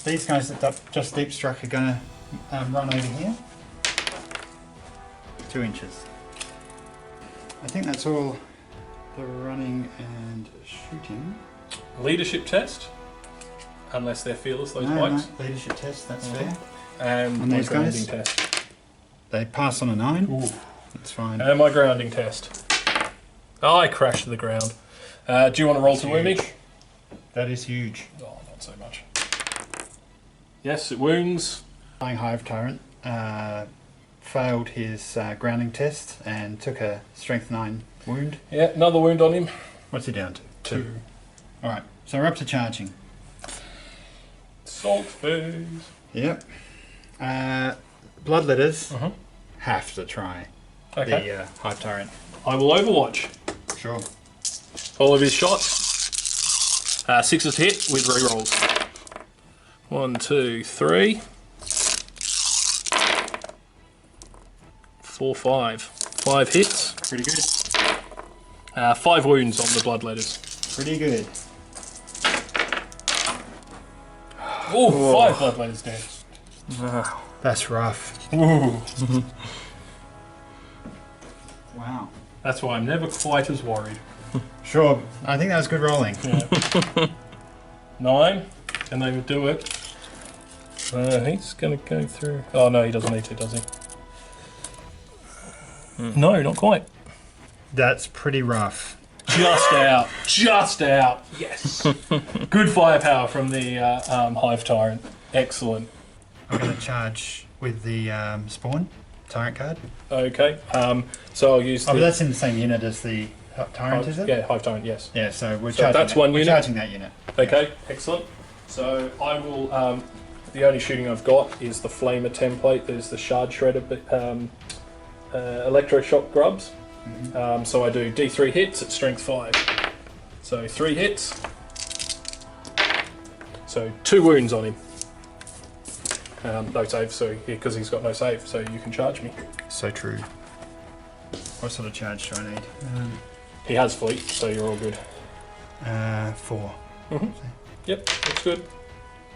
These guys that just deep struck are going to run over here. 2 inches. I think that's all the running and shooting. Leadership test. Unless they're fearless, those No, bikes. no, leadership test, that's fair. And On my these guys? grounding test. They pass on a 9. Ooh. That's fine. And my grounding test. Oh, I crashed to the ground. Do you want to roll to wound me? That is huge. Oh, not so much. Yes, it wounds. Flying Hive Tyrant failed his grounding test and took a strength 9 wound. Yeah, another wound on him. What's he down to? 2. Alright, so we're up to charging. Salt phase. Yep. Bloodletters have to try Okay. the Hive Tyrant. I will overwatch. Sure. All of his shots. 6s to hit with rerolls. 1, 2, 3. 4, 5. 5 hits. Pretty good. 5 wounds on the bloodletters. Pretty good. Oh, 5 bloodletters dead. That's rough. Ooh. Wow. That's why I'm never quite as worried. Sure. I think that was good rolling. Yeah. 9, and they would do it. He's going to go through. Oh no, he doesn't need to, does he? No, not quite. That's pretty rough. Just out. Just out. Yes. Good firepower from the Hive Tyrant. Excellent. I'm going to charge with the spawn tyrant card. Okay. So I'll use. Oh, but that's in the same unit as the tyrant, is it? Yeah, Hive Tyrant. Yes. Yeah. So we're So charging. that's one we're unit? charging that unit. Okay. Excellent. So I will. The only shooting I've got is the Flamer template. There's the Shard Shredder, Electroshock Grubs. So I do D3 hits at strength 5. So 3 hits. So 2 wounds on him. No save, so because he's got no save, so you can charge me. So true. What sort of charge do I need? He has fleet, so you're all good. 4. Yep, that's good.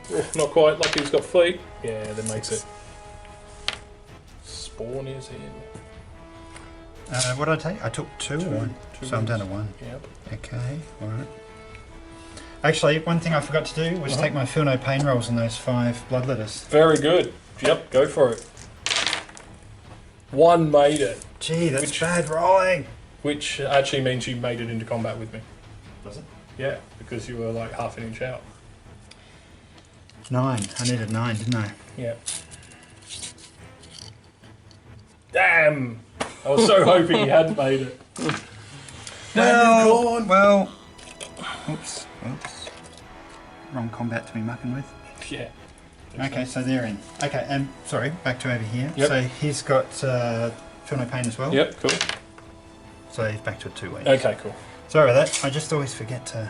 Oh, not quite, lucky he's got fleet. Yeah, that makes it. spawn is in. What did I take? I took two or one? Two So I'm down to wounds. one. Yep. Okay, alright. Actually, one thing I forgot to do was take my feel no pain rolls on those 5 blood letters. Very good. Yep, go for it. 1 made it, Gee, that's bad rolling! which actually means you made it into combat with me. Does it? Yeah, because you were like half an inch out. 9. I needed 9, didn't I? Yeah. Damn! I was so hoping you hadn't made it. Well, oops. Wrong combat to be mucking with. Yeah. Okay, so they're in. Okay, and sorry, back to over here. Yep. So he's got feel no pain as well. Yep, cool. So he's back to a 2 wounds. Okay, cool. Sorry about that. I just always forget to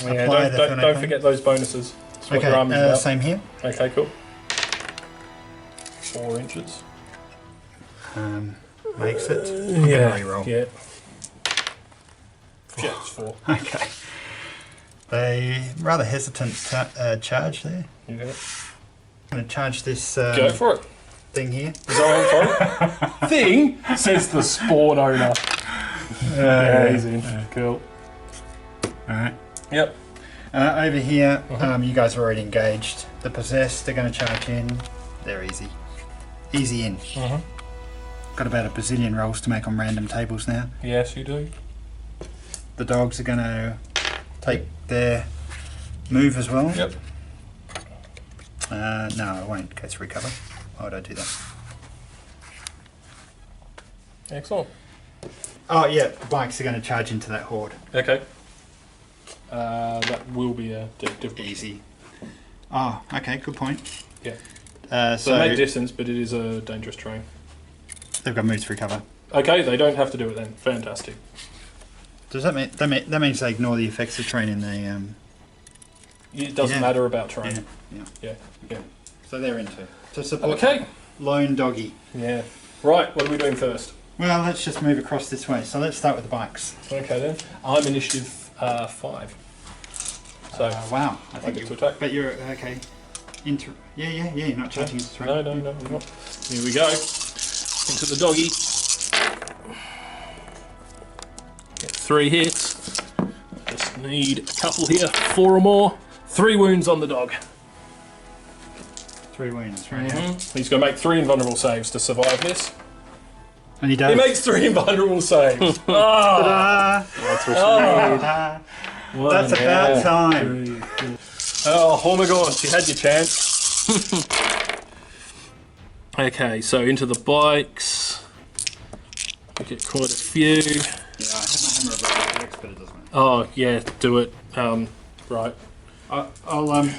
Yeah, apply the feel no don't pain. forget those bonuses. That's what Okay, your armor's about. same here. Okay, cool. 4 inches. Makes it. I'm gonna reroll. Yeah. Yeah, it's 4. Okay. A rather hesitant charge there. You get it? I'm going to charge this Go for it. thing here. Is that what I'm for? Thing, says the spawn owner. Yeah, he's in. Cool. Alright. Yep. Over here, you guys are already engaged. The possessed, they're going to charge in. They're easy. Easy in. Got about a bazillion rolls to make on random tables now. Yes, you do. The dogs are going to take their move as well. Yep. No, I won't go through cover. Why would I do that? Excellent. Oh yeah, the bikes are going to charge into that horde. Okay. That will be a difficult. Easy. Oh, okay, good point. Yeah. So They make distance, but it is a dangerous terrain. they've got moves through cover. Okay, they don't have to do it then. Fantastic. Does that mean that means they ignore the effects of terrain in the It doesn't Yeah. matter about terrain. yeah. Yeah. So they're into to support Okay. lone doggy. Yeah. Right, what are we doing first? Well, let's just move across this way. So let's start with the bikes. Okay then. I'm initiative 5. So Wow, I get to attack. But you're okay. Yeah. You're not charging into terrain. No, we're not. Here we go. Into the doggy. Get 3 hits. Just need a couple here. 4 or more. 3 wounds on the dog. 3 wounds, right? He's going to make 3 invulnerable saves to survive this. And he does. He makes 3 invulnerable saves. Ta-da! That's what That's about time. Oh, Hormigaunt, you had your chance. Okay, so into the bikes. We get quite a few. Yeah, I have my hammer of reflex, but it doesn't matter. Oh, yeah, do it. Right. I'll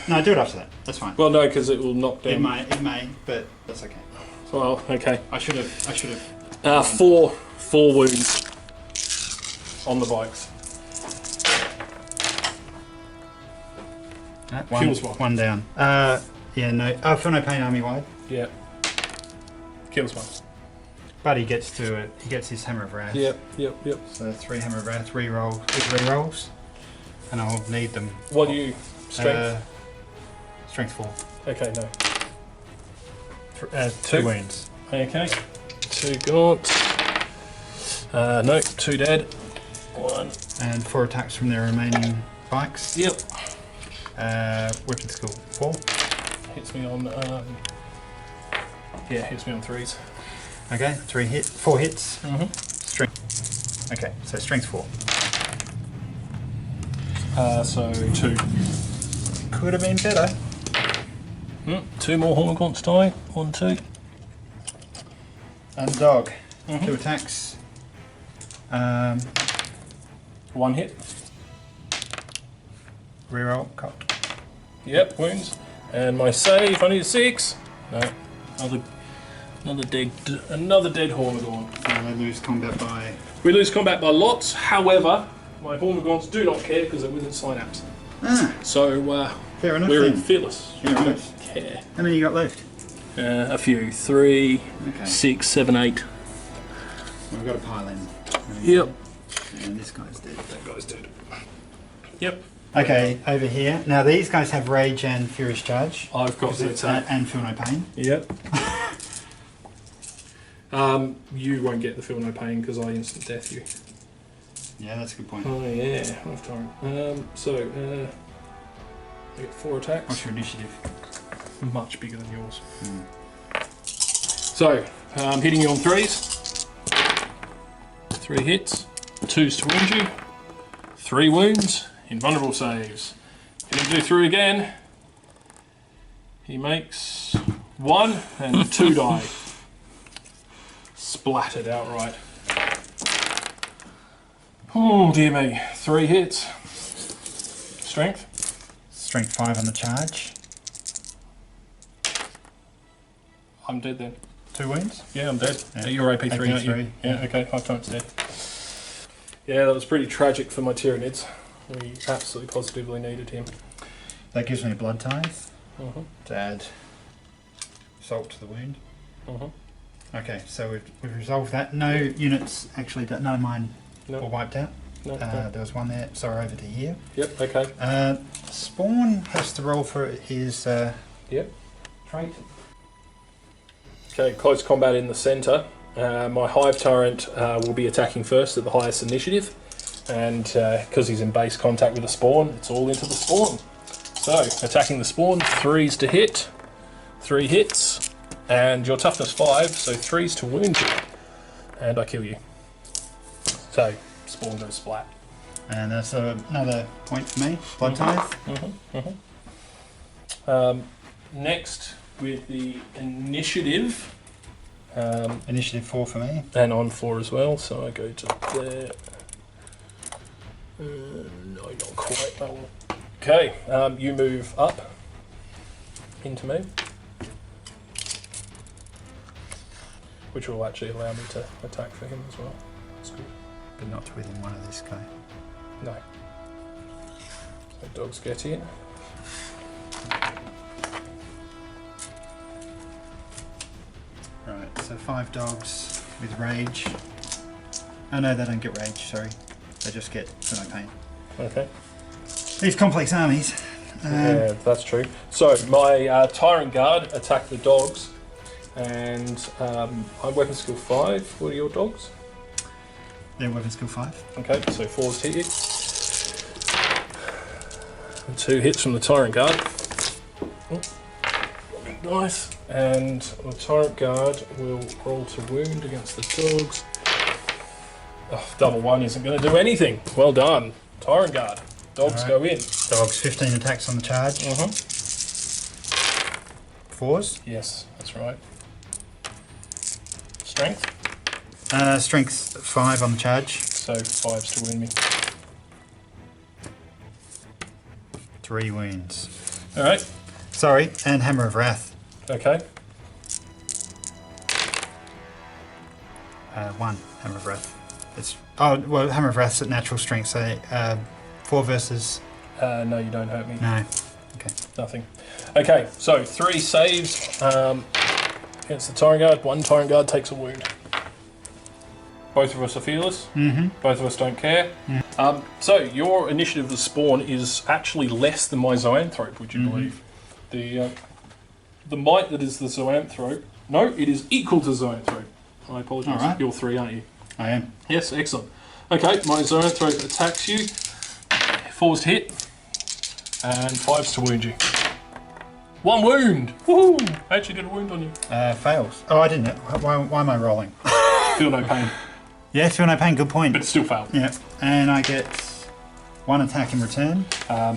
no, do it after that. That's fine. Well, no, because it will knock down. It may, but that's okay. Well, okay. I should have. 4 wounds on the bikes. Kills one. One down. Yeah, no. Oh, feel no pain army wide. Yeah. Kills one. But he gets his hammer of wrath. Yep. So 3 hammer of wrath, re-rolls, and I'll need them. What do you strength? Strength 4. Okay, no. 2 wounds. Okay. 2 gaunt. No, 2 dead. 1. And 4 attacks from their remaining bikes. Yep. Weapon skill 4. Hits me on. Yeah, hits me on 3s. Okay, 4 hits. Mm-hmm. Strength. Okay, so strength 4. So 2. Could have been better. 2 more Hormagaunts die. 1, 2. And dog. 2 attacks. 1 hit. Reroll. Cut. Yep, wounds. And my save, I need a 6. No, another dead Hormagaunt. They lose combat by. We lose combat by lots. However, my Hormagaunts do not care because they're within synapse. So Fair enough. we're then. in fearless. Fair We don't enough. care. How many you got left? A few. 3, Okay. 6, 7, 8. We've got a pile in. Yep. And this guy's dead. That guy's dead. Yep. Okay, over here. Now these guys have rage and furious charge. I've got the attack. And feel no pain. Yep. You won't get the feel no pain because I instant death you. Yeah, that's a good point. Oh yeah, life torrent. I get 4 attacks. What's your initiative? Much bigger than yours. So, hitting you on 3s. 3 hits. 2s to wound you. 3 wounds. Invulnerable saves. Hit him do 3 again. He makes 1 and 2 die. Splattered outright. Oh dear me. 3 hits. Strength. Strength 5 on the charge. I'm dead then. 2 wounds? Yeah, I'm dead. Yeah. You're AP3, aren't you? AP3, Yeah, okay, 5 times dead. Yeah, that was pretty tragic for my Tyranids. We absolutely positively needed him. That gives me a blood tithe Uh-huh. to add salt to the wound. Uh-huh. Okay, so we've resolved that. No units actually, none of mine were No, wiped out. no, There was one there, so we're over to here. Yep, okay. Spawn has to roll for his Yep. trait. Okay, close combat in the centre. My Hive Tyrant will be attacking first at the highest initiative. And because he's in base contact with the spawn, it's all into the spawn. So, attacking the spawn, 3s to hit. 3 hits. And your toughness 5, so 3s to wound you. And I kill you. So, spawn goes splat. And that's another point for me. Blood tithe. Next, with the initiative. Initiative 4 for me. And on 4 as well, so I go to there. No, not quite. That one. Okay, you move up into me, which will actually allow me to attack for him as well. That's good. But not within one of this guy. No. So dogs get in. Right, so 5 dogs with rage. Oh no, they don't get rage, sorry. They just get for no pain. Okay. These complex armies. Yeah, that's true. So my Tyrant Guard attack the dogs, and I'm weapon skill 5. What are your dogs? They're weapon skill 5. Okay, so 4s hit you. And 2 hits from the Tyrant Guard. Oh, nice. And the Tyrant Guard will roll to wound against the dogs. Oh, double 1 isn't going to do anything. Well done. Tyrant Guard. Dogs go in. Dogs, 15 attacks on the charge. 4s. Yes, that's right. Strength. Strength 5 on the charge. So 5s to wound me. 3 wounds. Alright. Sorry, and Hammer of Wrath. Okay. 1 Hammer of Wrath. Well, Hammer of Wrath's at natural strength, so 4 versus... No, you don't hurt me. No. Okay. Nothing. Okay, so 3 saves against the Tyrant Guard. 1 Tyrant Guard takes a wound. Both of us are fearless. Both of us don't care. So your initiative of the spawn is actually less than my Zoanthrope, would you believe? The might that is the Zoanthrope. No, it is equal to Zoanthrope. I apologise. All right. You're 3, aren't you? I am. Yes, excellent. Okay, my Zoanthrope attacks you. 4s to hit. And 5s to wound you. 1 wound! Woohoo! I actually did a wound on you. Fails. Oh, I didn't. Why am I rolling? Feel no pain. Yeah, feel no pain. Good point. But it still failed. Yeah, and I get 1 attack in return.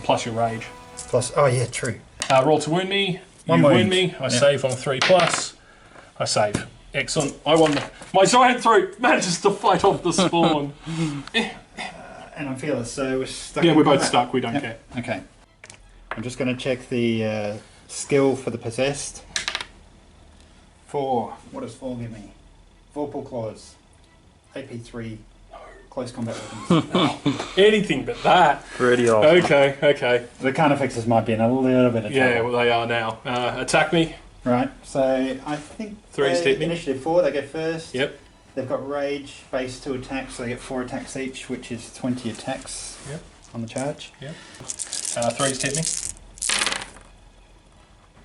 Plus your rage. Plus, oh yeah, true. Roll to wound me. One You wound wound. me. I save on 3+. I save. Excellent. I won. My Zoanthrope manages to fight off the spawn. And I'm fearless, so we're stuck. Yeah, in we're both combat. stuck. We don't care. Okay. I'm just going to check the skill for the possessed. 4. What does 4 give me? 4 pull claws. AP3. Close combat weapons. Anything but that. Pretty off. Okay. The carnifexes might be in a little bit of trouble. Yeah, well, they are now. Attack me. Right, so I think 3's hit me. initiative 4, they go first. Yep. They've got rage, base 2 attacks, so they get 4 attacks each, which is 20 attacks Yep. on the charge. Yep. 3's hit me.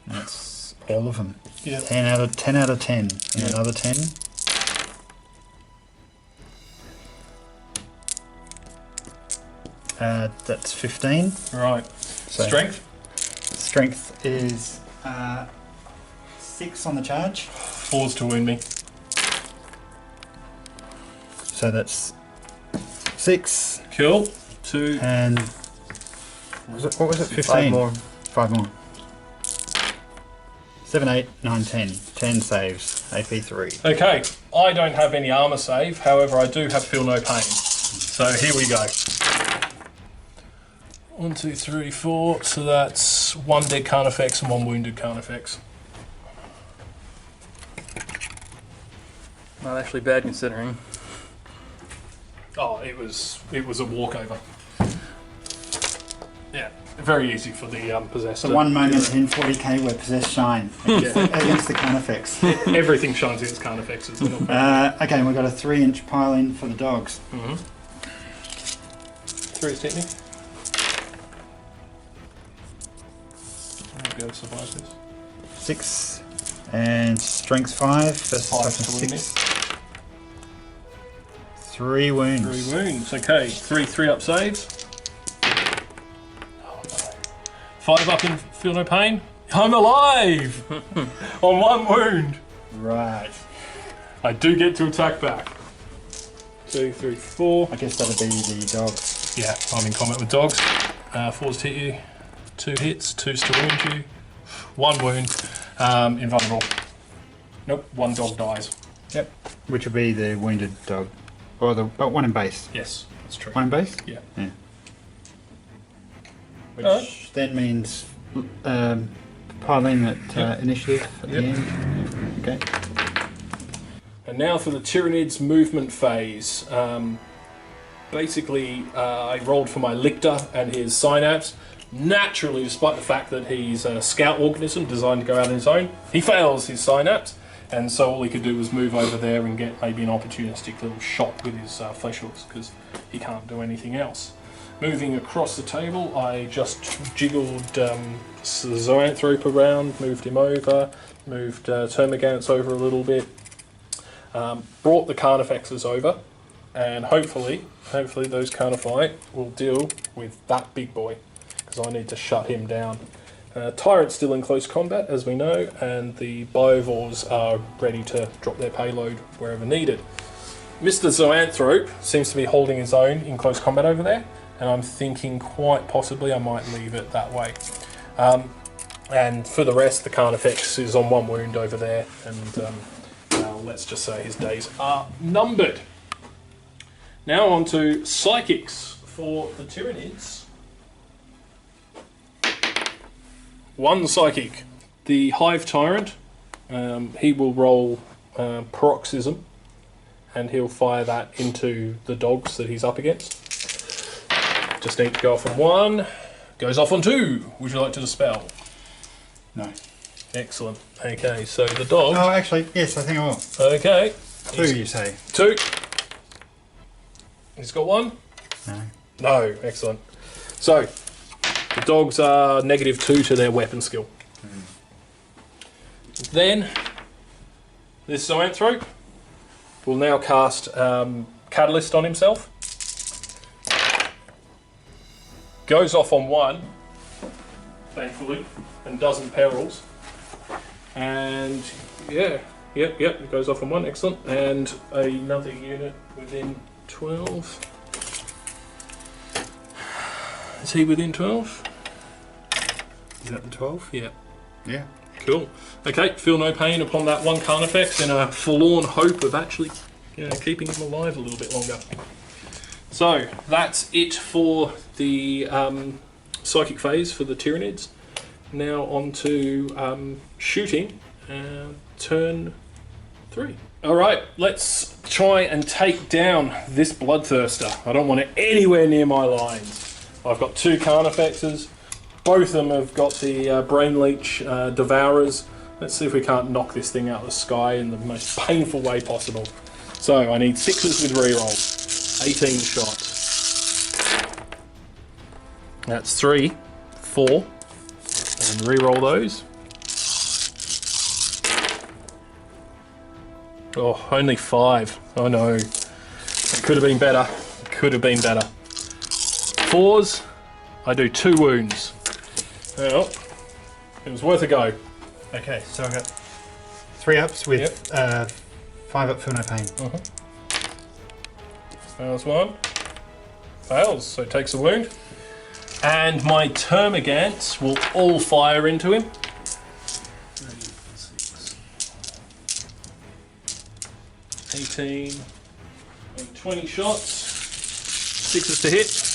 That's all of them. Yeah. 10 out of 10, and Yeah. another 10. That's 15. Right. So Strength? Strength is 6 on the charge. 4s to wound me. So that's 6. Cool. 2. And what was it? 15? 5 more. 5 more. 7, 8, 9, 10. 10 saves. AP 3. Okay, I don't have any armor save, however I do have feel no pain. So here we go. 1, 2, 3, 4, so that's 1 dead Carnifex and 1 wounded Carnifex. Not actually bad considering. Oh, it was a walkover. Yeah, very easy for the possessed. So one moment in 40k where possessed shine against the Carnifex. Everything shines against Carnifexes. Okay, we've got a 3-inch pile in for the dogs. 3 hit me. I'll be able to survive this. 6 and strength 5. That's 5 to wound me. 6. 3 wounds. 3 wounds, okay. 3 up saves. Oh no. 5 up in feel no pain. I'm alive! On 1 wound. Right. I do get to attack back. 2, 3, 4. I guess that'll be the dogs. Yeah, I'm in combat with dogs. 4s to hit you. 2 hits, 2s to wound you. 1 wound. Invulnerable. Nope, 1 dog dies. Yep. Which would be the wounded dog. Or but 1 in base. Yes, that's true. 1 in base? Yeah. Which then means piling at initiative at the end. Okay. And now for the Tyranids movement phase. Basically, I rolled for my Lictor and his Synapse. Naturally, despite the fact that he's a scout organism designed to go out on his own, he fails his Synapse. And so all he could do was move over there and get maybe an opportunistic little shot with his flesh hooks, because he can't do anything else. Moving across the table, I just jiggled Zoanthrope around, moved him over, moved Termagants over a little bit, brought the Carnifexes over, and hopefully those Carnifite will deal with that big boy, because I need to shut him down. Tyrant's still in close combat, as we know, and the Biovores are ready to drop their payload wherever needed. Mr. Zoanthrope seems to be holding his own in close combat over there, and I'm thinking quite possibly I might leave it that way. And for the rest, the Carnifex is on 1 wound over there, and let's just say his days are numbered. Now on to Psychics for the Tyranids. 1 Psychic. The Hive Tyrant, he will roll Paroxysm, and he'll fire that into the dogs that he's up against. Just need to go off on 1. Goes off on 2. Would you like to dispel? No. Excellent. Okay, so the dog... Oh, actually, yes, I think I will. Okay. 2, you say? 2. He's got 1? No. No, excellent. So, the dogs are -2 to their weapon skill. Then, this Zoanthrope will now cast Catalyst on himself. Goes off on 1, thankfully, and doesn't perils. And, yeah, yep, it goes off on 1, excellent. And another unit within 12. Is he within 12? Is that the 12? Yeah. Yeah. Cool. Okay, feel no pain upon that 1 Carnifex in a forlorn hope of actually keeping him alive a little bit longer. So, that's it for the Psychic phase for the Tyranids. Now on to shooting, turn 3. Alright, let's try and take down this Bloodthirster. I don't want it anywhere near my lines. I've got 2 Carnifexes. Both of them have got the Brain Leech Devourers. Let's see if we can't knock this thing out of the sky in the most painful way possible. So I need 6s with rerolls. 18 shots. That's 3, 4, and reroll those. Oh, only 5. Oh no. It could have been better. Could have been better. 4s, I do 2 wounds. Well, it was worth a go. Okay, so I've got 3 ups with 5 up, feel no pain. Fails 1. Fails, so takes a wound. And my termagants will all fire into him. 18 and 20 shots. 6s to hit.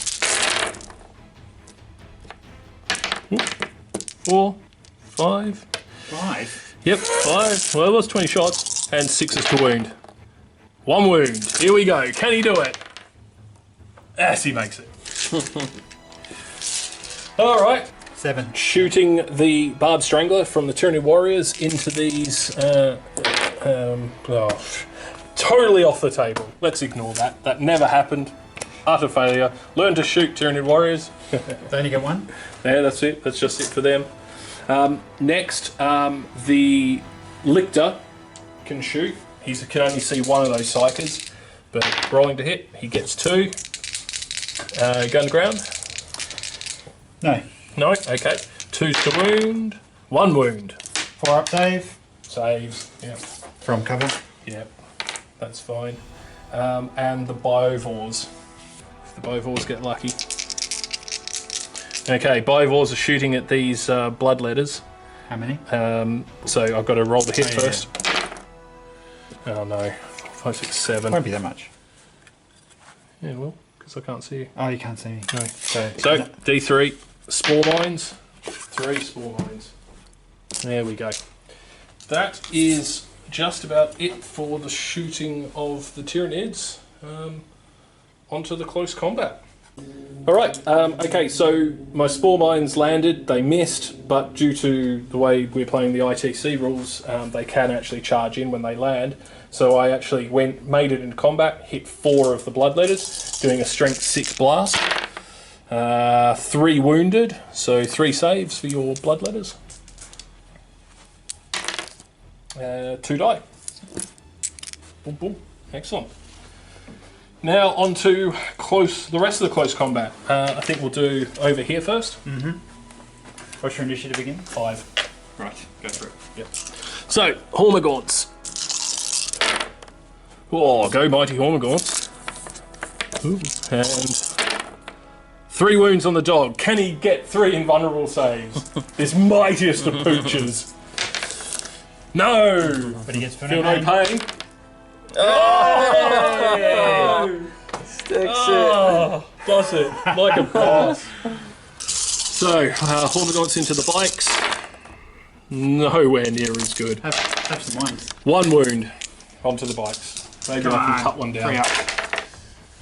4, 5. 5? Yep, 5. Well, it was 20 shots. And 6s to wound. 1 wound. Here we go. Can he do it? Yes, he makes it. Alright. 7. Shooting the Barb Strangler from the Tyranid Warriors into these... totally off the table. Let's ignore that. That never happened. Utter failure. Learn to shoot, Tyranid Warriors. They only get 1? Yeah, that's it. That's just it for them. Next, the Lictor can shoot. He can only see 1 of those Psykers, but rolling to hit, he gets 2. Gun to ground? No. No? Okay. 2s to wound. 1 wound. 4 up save. Saves. Yeah. From cover. Yeah. That's fine. And the Biovores. If the Biovores get lucky. Okay, Biovores are shooting at these bloodletters. How many? So I've got to roll the hit Oh, yeah. first. Oh no. 5, 6, 7. Won't be that much. Yeah, well, because I can't see you. Oh, you can't see me. No. So D3, Spore Mines. 3 Spore Mines. There we go. That is just about it for the shooting of the Tyranids. Onto the close combat. Alright, okay, so my Spore Mines landed, they missed, but due to the way we're playing the ITC rules, they can actually charge in when they land. So I actually made it in combat, hit 4 of the Bloodletters, doing a strength 6 blast. 3 wounded, so 3 saves for your Bloodletters. 2 die. Boom, boom. Excellent. Now on to the rest of the close combat. I think we'll do over here first. what's your initiative again? 5. Right, go through it. Yep. So, Hormagaunts. Oh, go mighty Hormagaunts. And 3 wounds on the dog. Can he get 3 invulnerable saves? This mightiest of poochers. No! But he gets Feel no pain. Oh! Sticks Oh, does it? Like a boss. So, Hormagaunts into the bikes. Nowhere near as good. Have some wines. 1 wound onto the bikes. Maybe I can cut one down. 3 up.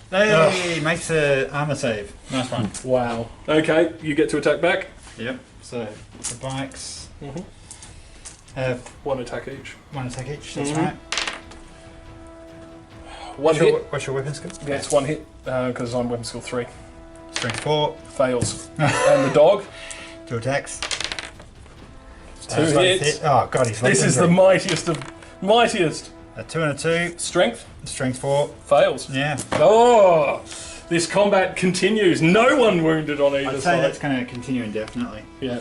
Hey, makes a armor save. Nice one. Wow. Okay, you get to attack back. Yep. So the bikes have 1 attack each. 1 attack each. That's right. 1 hit. What's your weapon skill? Yeah, it's 1 hit because I'm weapon skill 3. Strength 4. Fails. And the dog. 2 attacks. 2 hits. Oh god, he's This is the mightiest of mightiest. A 2 and a 2. Strength. Strength 4. Fails. Yeah. Oh, this combat continues. No one wounded on either I'd say side. that's going to continue indefinitely. Yeah.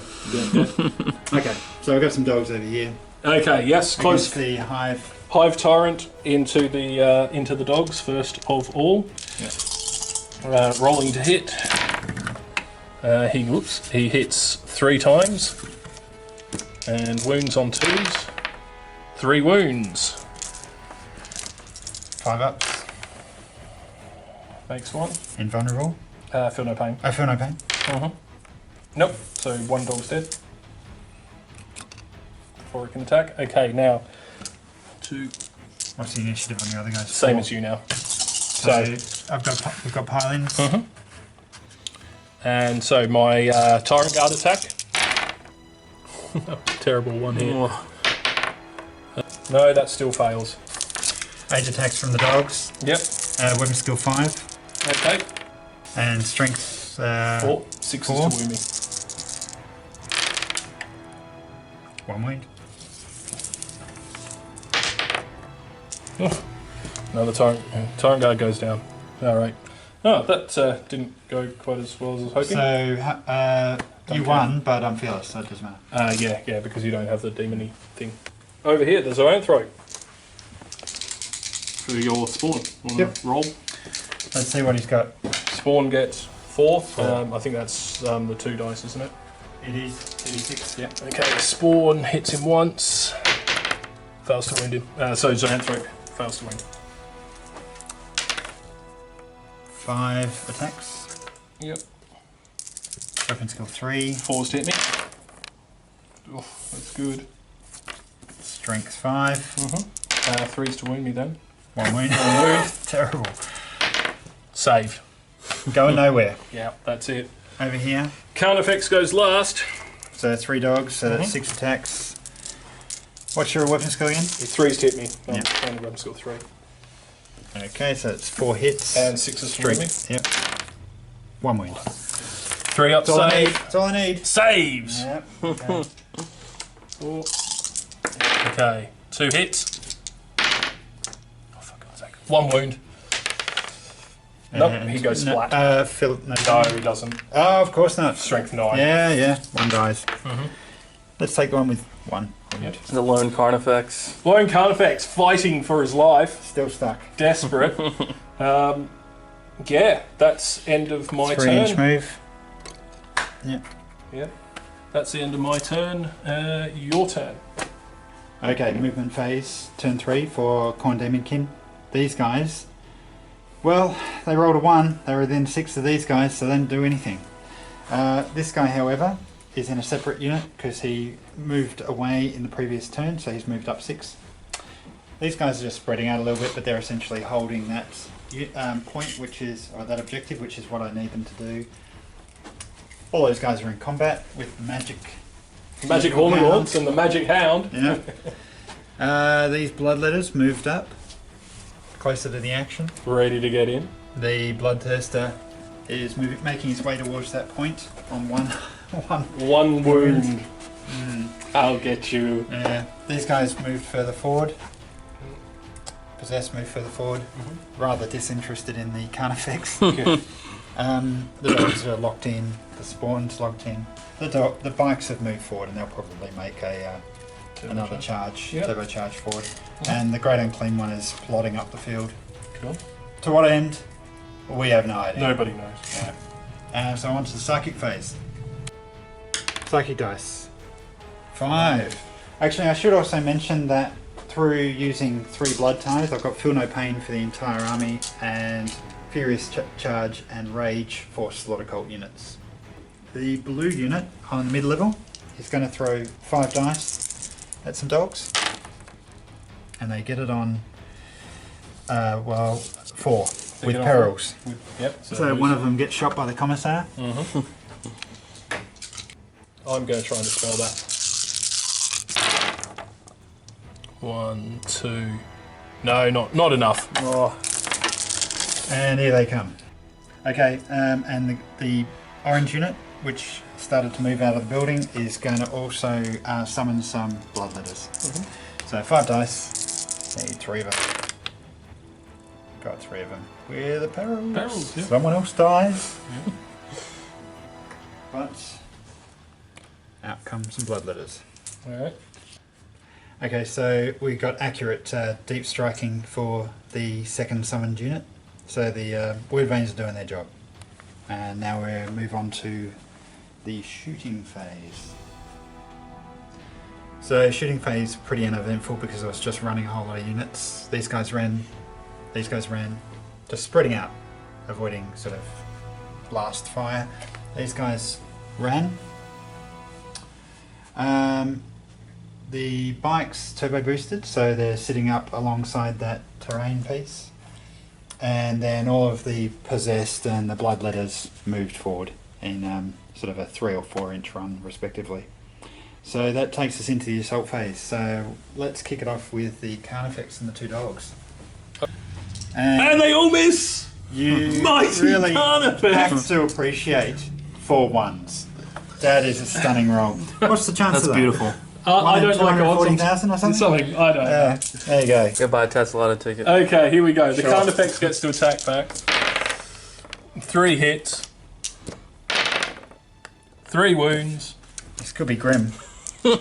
Okay, so I've got some dogs over here. Okay. Yes. Close. Against the hive. Hive Tyrant into the dogs first of all. Yeah. Rolling to hit. He hits 3 times and wounds on 2s. 3 wounds. 5 ups. Makes 1. Invulnerable. Feel no pain. I feel no pain. Nope. So 1 dog's dead. Before it can attack. Okay, now 2. What's the initiative on the other guys? Same 4. as you now. So we've got pile-ins. And so my Tyrant Guard attack. Terrible 1 hit. No, that still fails. Age attacks from the dogs. Yep. Weapon skill 5. Okay. And strength 4. 6 4. is to wound me. 1 wound. Another Tyrant Guard goes down. Alright. Oh, that didn't go quite as well as I was hoping. So you won, but I'm fearless, so it doesn't matter. Yeah, because you don't have the demony thing. Over here, there's Zoanthrope. For your spawn. Yep. Roll. Let's see what he's got. Spawn gets 4. I think that's the 2 dice, isn't it? It is 2d6, yeah. Okay, Spawn hits him once. Fails to wound him. So Zoanthrope fails to wound. 5 attacks. Yep. Weapon skill 3. 4's to hit me. Oh, that's good. Strength 5. 3's to wound me then. 1 wound. Terrible. Save. Going nowhere. Yeah, that's it. Over here. Carnifex goes last. So 3 dogs, so that's 6 attacks. What's your weapon skill again? 3's to hit me. Yeah. Only weapon skill 3. Okay, so it's 4 hits. And 6 is to wound me. Yep. 1 wound. 3 up, That's all I need. save. That's all I need. Saves! Yep. Okay. 4. Okay, 2 hits. Oh, for God's sake. 1 wound. Nope, And he goes flat. No, No, he doesn't. Oh, of course not. Strength 9. Yeah, 1 dies. Let's take the one with 1. Yep. The lone Carnifex. Lone Carnifex fighting for his life. Still stuck. Desperate. Yeah, that's end of my 3-inch turn. move. Yep. That's the end of my turn. Your turn. Okay, movement phase, turn 3 for Khorne Daemonkin. These guys, well, they rolled a 1. They were within 6 of these guys, so they didn't do anything. This guy, however, is in a separate unit because he moved away in the previous turn, so he's moved up 6. These guys are just spreading out a little bit, but they're essentially holding that point, which is, or that objective, which is what I need them to do. All those guys are in combat with magic Hornlords and the Magic Hound. Yeah. These bloodletters moved up closer to the action. Ready to get in. The bloodthirster is making his way towards that point on one. 1 wound. I'll get you. These guys moved further forward. Possessed moved further forward. Rather disinterested in the Carnifex. The dogs are locked in. The spawn's locked in. The bikes have moved forward, and they'll probably make another charge, turbo charge forward. And the Great Unclean one is plodding up the field. Cool. To what end? We have no idea. Nobody knows. So on to the psychic phase. Psychic dice. 5. Actually, I should also mention that through using 3 blood ties, I've got Feel No Pain for the entire army and Furious Charge and Rage for Slaughter Cult units. The blue unit on the mid-level is going to throw 5 dice at some dogs. And they get it on, 4 with perils. Yep. So one of them gets shot by the commissar. I'm going to try and dispel that. 1, 2. No, not enough. Oh. And here they come. Okay, and the orange unit, which started to move out of the building, is going to also summon some bloodletters. So 5 dice, need 3 of them. Got 3 of them. With the perils. Perils, yeah. Someone else dies. But out come some bloodletters. Alright. Okay, so we got accurate deep striking for the second summoned unit. So the Word Veins are doing their job. And now we move on to the shooting phase. So shooting phase pretty uneventful because I was just running a whole lot of units. These guys ran, just spreading out, avoiding sort of blast fire. These guys ran. The bike's turbo boosted, so they're sitting up alongside that terrain piece. And then all of the possessed and the bloodletters moved forward in sort of a 3 or 4 inch run respectively. So that takes us into the assault phase. So let's kick it off with the Carnifex and the 2 dogs. And they all miss! You Mighty really Carnifex! have to appreciate 4 1s. That is a stunning roll. What's the chance That's of that? beautiful. I don't like odds. 40,000 or something? I don't know. There you go. Goodbye, Tesla ticket. Okay, here we go. The Sure. Carnifex gets to attack back. 3 hits. 3 wounds. This could be grim. 3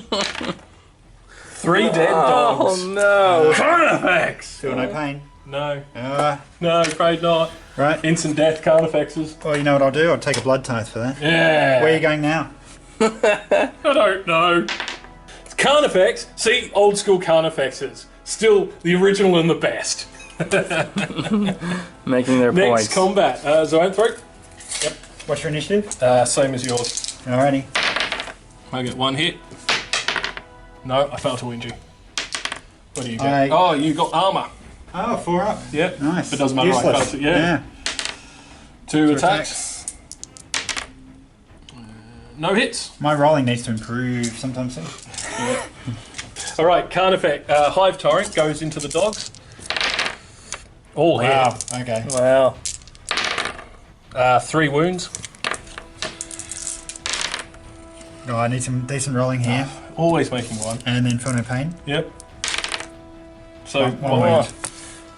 dead dogs. Oh no! Carnifex! Feel no pain. No. Uh, No, afraid not. right. Instant death Carnifexes. Well, you know what I'll do? I'll take a blood tithe for that. Yeah. Where are you going now? I don't know. It's Carnifex. See, old school Carnifexes. Still the original and the best. Making their Next points. combat. Zoanthrope. What's your initiative? Same as yours. Alrighty. I get 1 hit. No, I failed to wound you. What do you get? I- Oh, you got armour. Oh, 4 up. Yep. Nice. It doesn't matter. I Useless. failed to, yeah. 2 attacks. No hits. My rolling needs to improve sometime soon. All right, Carnifex. Hive Tyrant goes into the dogs. All hit. Wow. Okay. Wow. 3 wounds. Oh, I need some decent rolling here. Always making 1. And then feel no pain. Yep. So, One wound.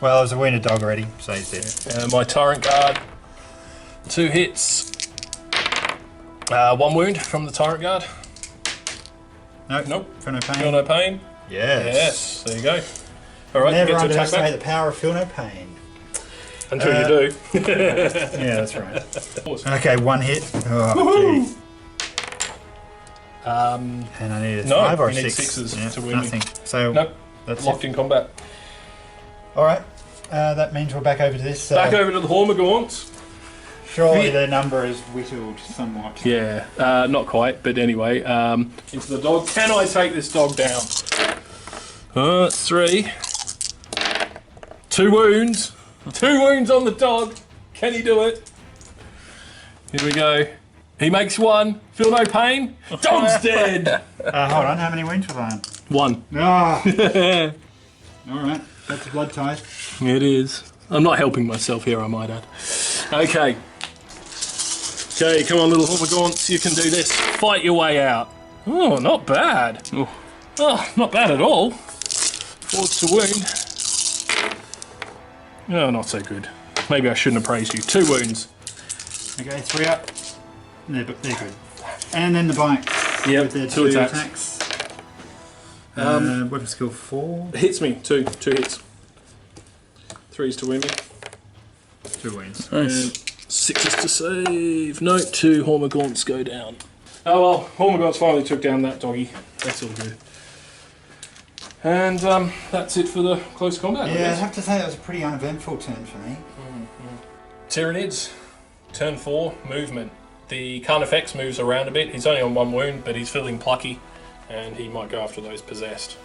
Well, I was a wounded dog already, so he's dead. my Tyrant Guard. 2 hits. 1 wound from the Tyrant Guard. Nope. Feel no pain. Feel no pain. Yes. There you go. All right, Never you get to attack underestimate back the power of feel no pain. until you do. Yeah, that's right. Okay, 1 hit. Oh, gee. And I needed No, 5 or you need 6. 6s to win me. Nothing. So Nope. that's Locked it. in combat. All right. That means we're back over to this. Back over to the Hormagaunts. Surely the number is whittled somewhat. Yeah, not quite, but anyway, into the dog. Can I take this dog down? 3. 2 wounds. 2 wounds on the dog. Can he do it? Here we go. He makes 1. Feel no pain. Dog's dead. Hold on. How many wounds was I on? 1. Ah. All right. That's a blood tithe. It is. I'm not helping myself here, I might add. Okay. Okay, come on, little Hormagaunts. You can do this. Fight your way out. Oh, not bad. Oh, not bad at all. 4 to wound. Oh, not so good. Maybe I shouldn't have praised you. 2 wounds. Okay, 3 up. They're good. And then the bite. Yep, With their 2 2 attacks. Weapon skill 4. Hits me. 2 hits. 3's to wound me. 2 wounds. And 6s to save. No, 2 Hormagaunts go down. Oh well, Hormagaunts finally took down that doggy. That's all good. And that's it for the close combat. I Yeah, I'd guess. have to say that was a pretty uneventful turn for me. Tyranids, turn 4, movement. The Carnifex moves around a bit. He's only on 1 wound, but he's feeling plucky, and he might go after those possessed.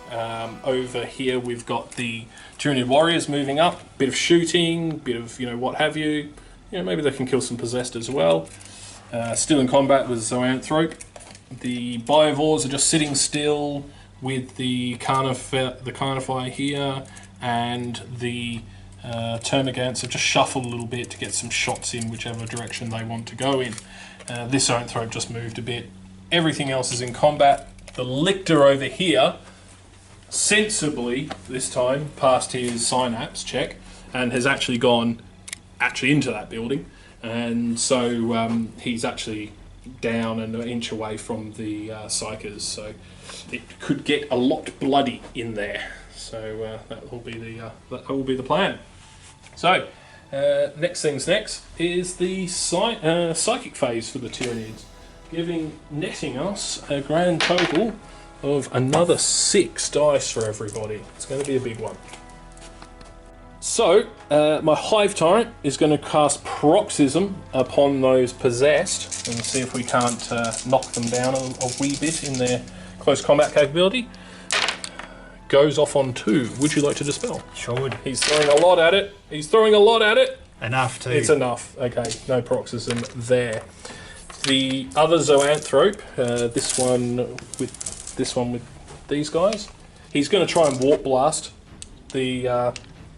Over here we've got the Tyranid warriors moving up. Bit of shooting, bit of what have you. Maybe they can kill some possessed as well. Still in combat with Zoanthrope. The Biovores are just sitting still with the Carnify here, and the Termagants have just shuffled a little bit to get some shots in whichever direction they want to go in. This Zoanthrope just moved a bit. Everything else is in combat. The Lictor over here, sensibly this time, passed his synapse check and has actually gone into that building, and so he's actually down and an inch away from the Psychers, so it could get a lot bloody in there. So that will be the plan. So next things next is the psychic phase for the Tyranids, netting us a grand total of another 6 dice for everybody. It's going to be a big one. So, my Hive Tyrant is going to cast Paroxysm upon those possessed and see if we can't knock them down a wee bit in their close combat capability. Goes off on 2. Would you like to dispel? Sure would. He's throwing a lot at it. Enough too. It's enough. Okay, no Paroxysm there. The other Zoanthrope, this one with these guys, he's going to try and Warp Blast the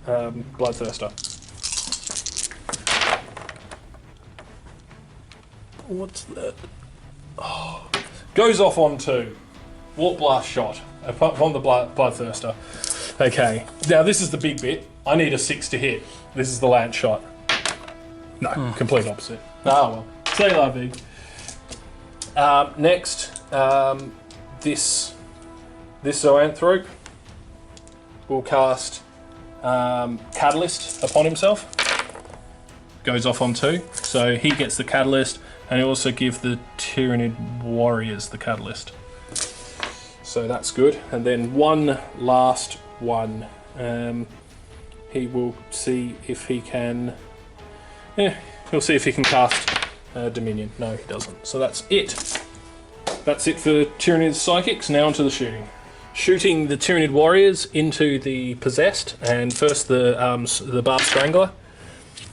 Bloodthirster. What's that? Oh. Goes off on 2. Warp Blast shot upon the Bloodthirster. Okay, now this is the big bit. I need a 6 to hit. This is the lance shot. No, complete opposite. Ah well. Say la vie. Next, this zoanthrope will cast Catalyst upon himself. Goes off on 2, so he gets the Catalyst, and he'll also give the Tyranid warriors the Catalyst. So that's good. And then one last one. He will see if he can. Yeah, he'll see if he can cast Dominion. No, he doesn't. So that's it. That's it for Tyranid Psychics. Now onto the shooting. Shooting the Tyranid warriors into the possessed, and first the Barb Strangler,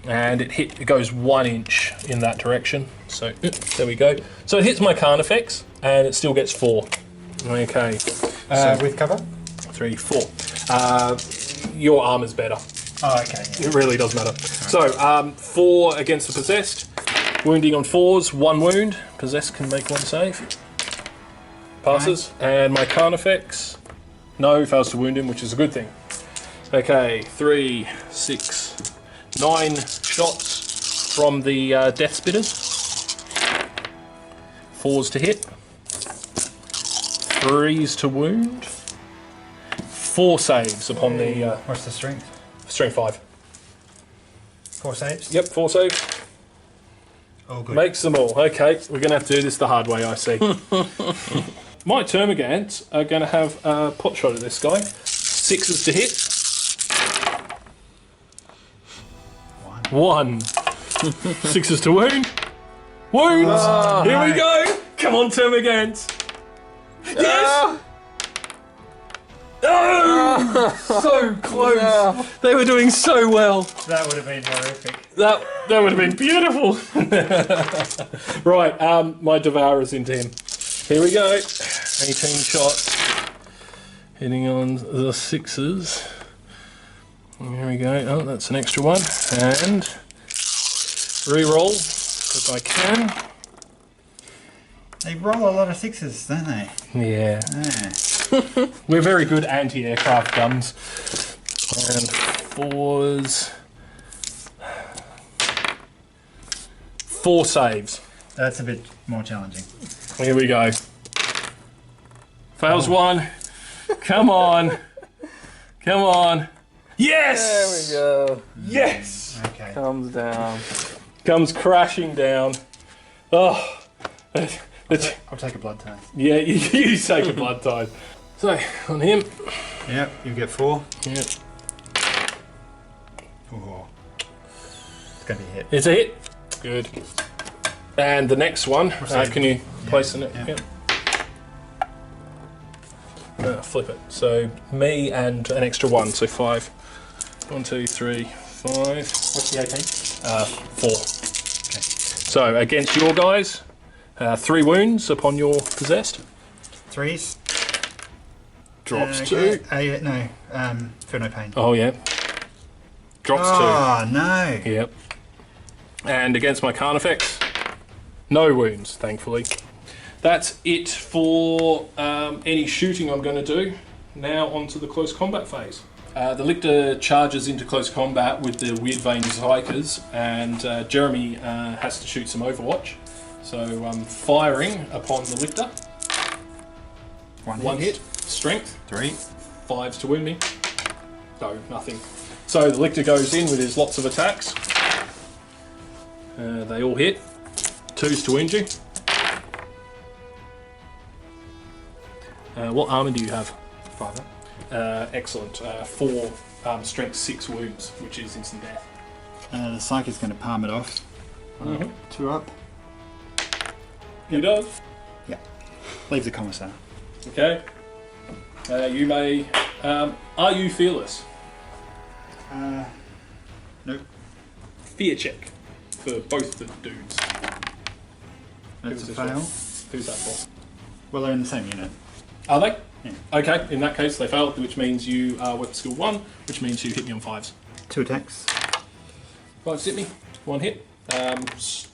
and it goes 1 inch in that direction. So there we go. So it hits my Carnifex, and it still gets 4. Okay. So with cover? 3, 4. Your armor's better. Oh, okay. Yeah. It really does matter. So 4 against the possessed. Wounding on 4s, 1 wound. Possessed can make 1 save. Passes. Okay. And my Carnifex, no, fails to wound him, which is a good thing. Okay, 3, 6, 9 shots from the Death Spitters. 4s to hit. 3s to wound. 4 saves upon the... What's the strength? Strength 5. 4 saves? Yep, 4 saves. Oh, good. Makes them all. Okay, we're going to have to do this the hard way, I see. My Termagants are going to have a pot shot at this guy. 6s to hit. 1. 6s to wound. Wounds! Oh, Here no. we go! Come on, Termagants! Yes! Oh! So close! No. They were doing so well. That would have been horrific. That would have been beautiful. Right, my Devourer's into him. Here we go. 18 shots. Hitting on the 6s. Here we go. Oh, that's an extra one. And re-roll if I can. They roll a lot of 6s, don't they? Yeah. Yeah. We're very good anti-aircraft guns. And 4s. 4 saves. That's a bit more challenging. Here we go. Fails 1. Come on. Come on. Yes! There we go. Yes! Okay. Comes down. Comes crashing down. Oh. I'll take a blood tithe. Yeah, you take a blood tithe. So, on him. Yep, you get 4. Yeah. Oh. It's going to be a hit. It's a hit. Good. And the next one, can you place in it? Yeah. Yep. Flip it. So me and an extra 1, so 5. 1, 2, 3, 5. What's the 18? 4. Okay. So against your guys, 3 wounds upon your possessed. 3s. Drops 2. No, feel no pain. Oh yeah. Drops 2. Oh, no. Yep. And against my Carnifex, no wounds, thankfully. That's it for any shooting I'm going to do. Now onto the close combat phase. The Lictor charges into close combat with the Weird Vein Psykers, and Jeremy has to shoot some Overwatch. So firing upon the Lictor. 1 hit. Strength. 3. 5s to wound me. No, nothing. So the Lictor goes in with his lots of attacks. They all hit. 2s to wound you. What armour do you have? 5. Excellent. 4 strength 6 wounds, which is instant death. The Psyche is going to palm it off. 2 up. He does. Yeah. Leave the Commissar. Okay. You may. Are you fearless? Nope. Fear check for both the dudes. That's Who's a this fail. Who's that for? Well, they're in the same unit. Are they? Yeah. Okay, in that case they failed, which means you are weapon skill 1, which means you hit me on 5s. 2 attacks. 5s hit me, 1 hit.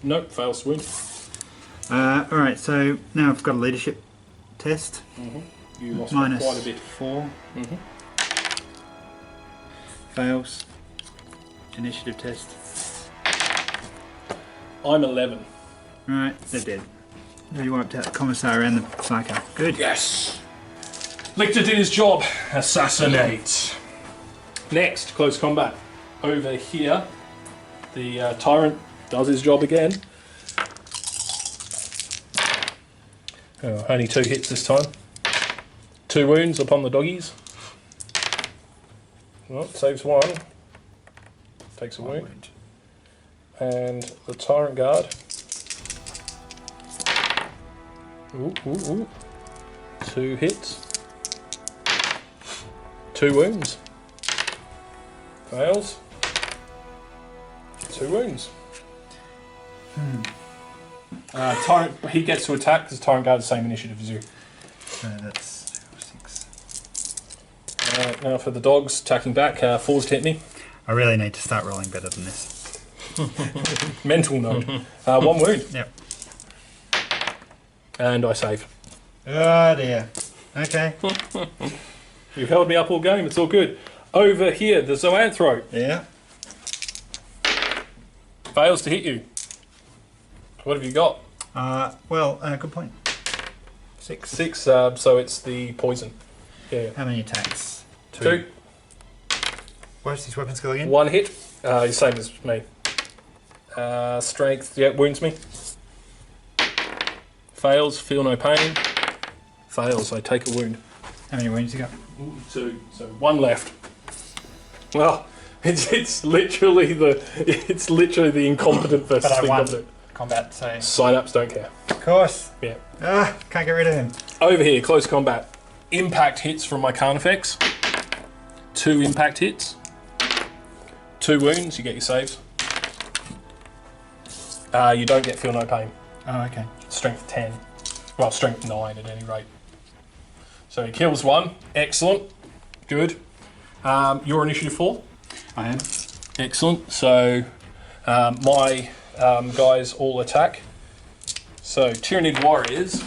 Nope, fails to wound. Alright, so now I've got a leadership test. You lost Minus quite a bit. 4. Fails. Initiative test. I'm 11. Right, they're dead. You wiped out the Commissar and the Psycho. Good. Yes. Lictor did his job. Assassinate. Next, close combat. Over here, the Tyrant does his job again. Oh, only 2 hits this time. 2 wounds upon the doggies. Oh, saves 1. Takes a wound. And the Tyrant Guard. Ooh, ooh, ooh. 2 hits. 2 wounds. Fails. 2 wounds. Tyrant, he gets to attack because Tyrant Guard has the same initiative as you. So that's 6. Now for the dogs attacking back. 4's to hit me. I really need to start rolling better than this. Mental note. 1 wound. Yep. And I save. Oh dear. Okay. You've held me up all game. It's all good. Over here, the Zoanthrope Yeah. fails to hit you. What have you got? Good point. 6. 6. So it's the poison. Yeah. How many attacks? 2. What's his weapon skill again? 1 hit. Same as me. Strength. Yeah, wounds me. Fails. Feel no pain. Fails. I take a wound. How many wounds you got? 2. So 1 left. Well, it's literally the incompetent versus But I the won. competent. Combat, so... Sign-ups don't care. Of course. Yeah. Can't get rid of him. Over here, close combat. Impact hits from my Carnifex. 2 impact hits. 2 wounds, you get your saves. You don't get feel no pain. Oh, okay. Strength 10. Well, strength 9 at any rate. So he kills 1. Excellent. Good. Your initiative 4. I am. Excellent. So my guys all attack. So Tyranid Warriors.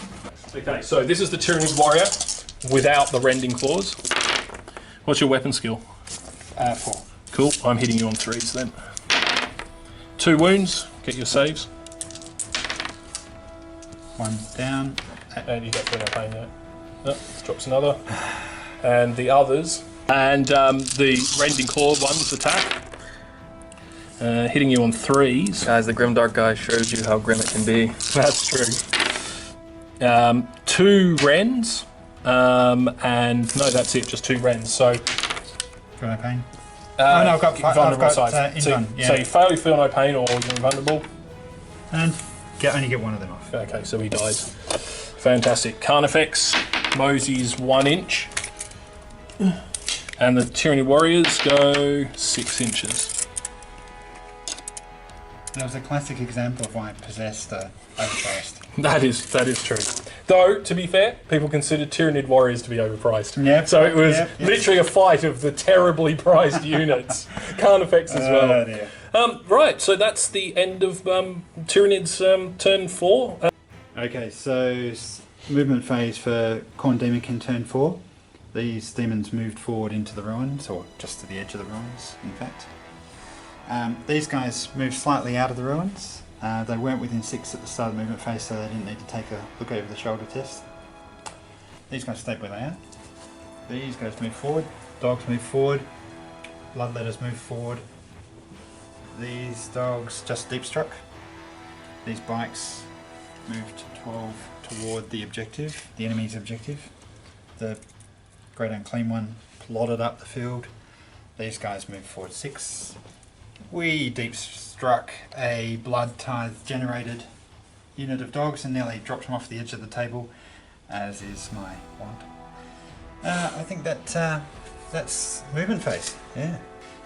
Okay, so this is the Tyranid Warrior without the Rending Claws. What's your weapon skill? 4. Cool. I'm hitting you on 3s then. 2 wounds. Get your saves. 1 down. And you get feel no pain yet. Oh, drops another. And the others. And the Rending Claw ones attack. Hitting you on 3s. Guys, the Grimdark guy showed you how grim it can be. That's true. 2 Rens. And no, that's it. Just 2 Rens. So. Feel no pain. No, I've got invulnerable side. invuln, yeah. So you fail, you feel no pain, or you're invulnerable. And only get one of them off. Okay, so he dies. Fantastic. Carnifex moseys 1 inch. And the Tyranid Warriors go 6 inches. That was a classic example of why I possessed overpriced. That is true. Though, to be fair, people considered Tyranid Warriors to be overpriced. Yep. So it was Yep. literally a fight of the terribly priced units. Carnifex as well. Oh dear. Right, so that's the end of Tyranid's turn 4. Okay, so movement phase for Khorne Daemonkin turn 4. These demons moved forward into the ruins, or just to the edge of the ruins, in fact. These guys moved slightly out of the ruins. They weren't within 6 at the start of the movement phase, so they didn't need to take a look over the shoulder test. These guys stayed where they are. These guys move forward. Dogs move forward. Bloodletters move forward. These dogs just deep struck. These bikes moved 12 toward the objective, the enemy's objective. The Great Unclean One plodded up the field. These guys moved forward 6. We deep struck a blood tithe generated unit of dogs and nearly dropped them off the edge of the table, as is my wont. I think that's movement phase. Yeah.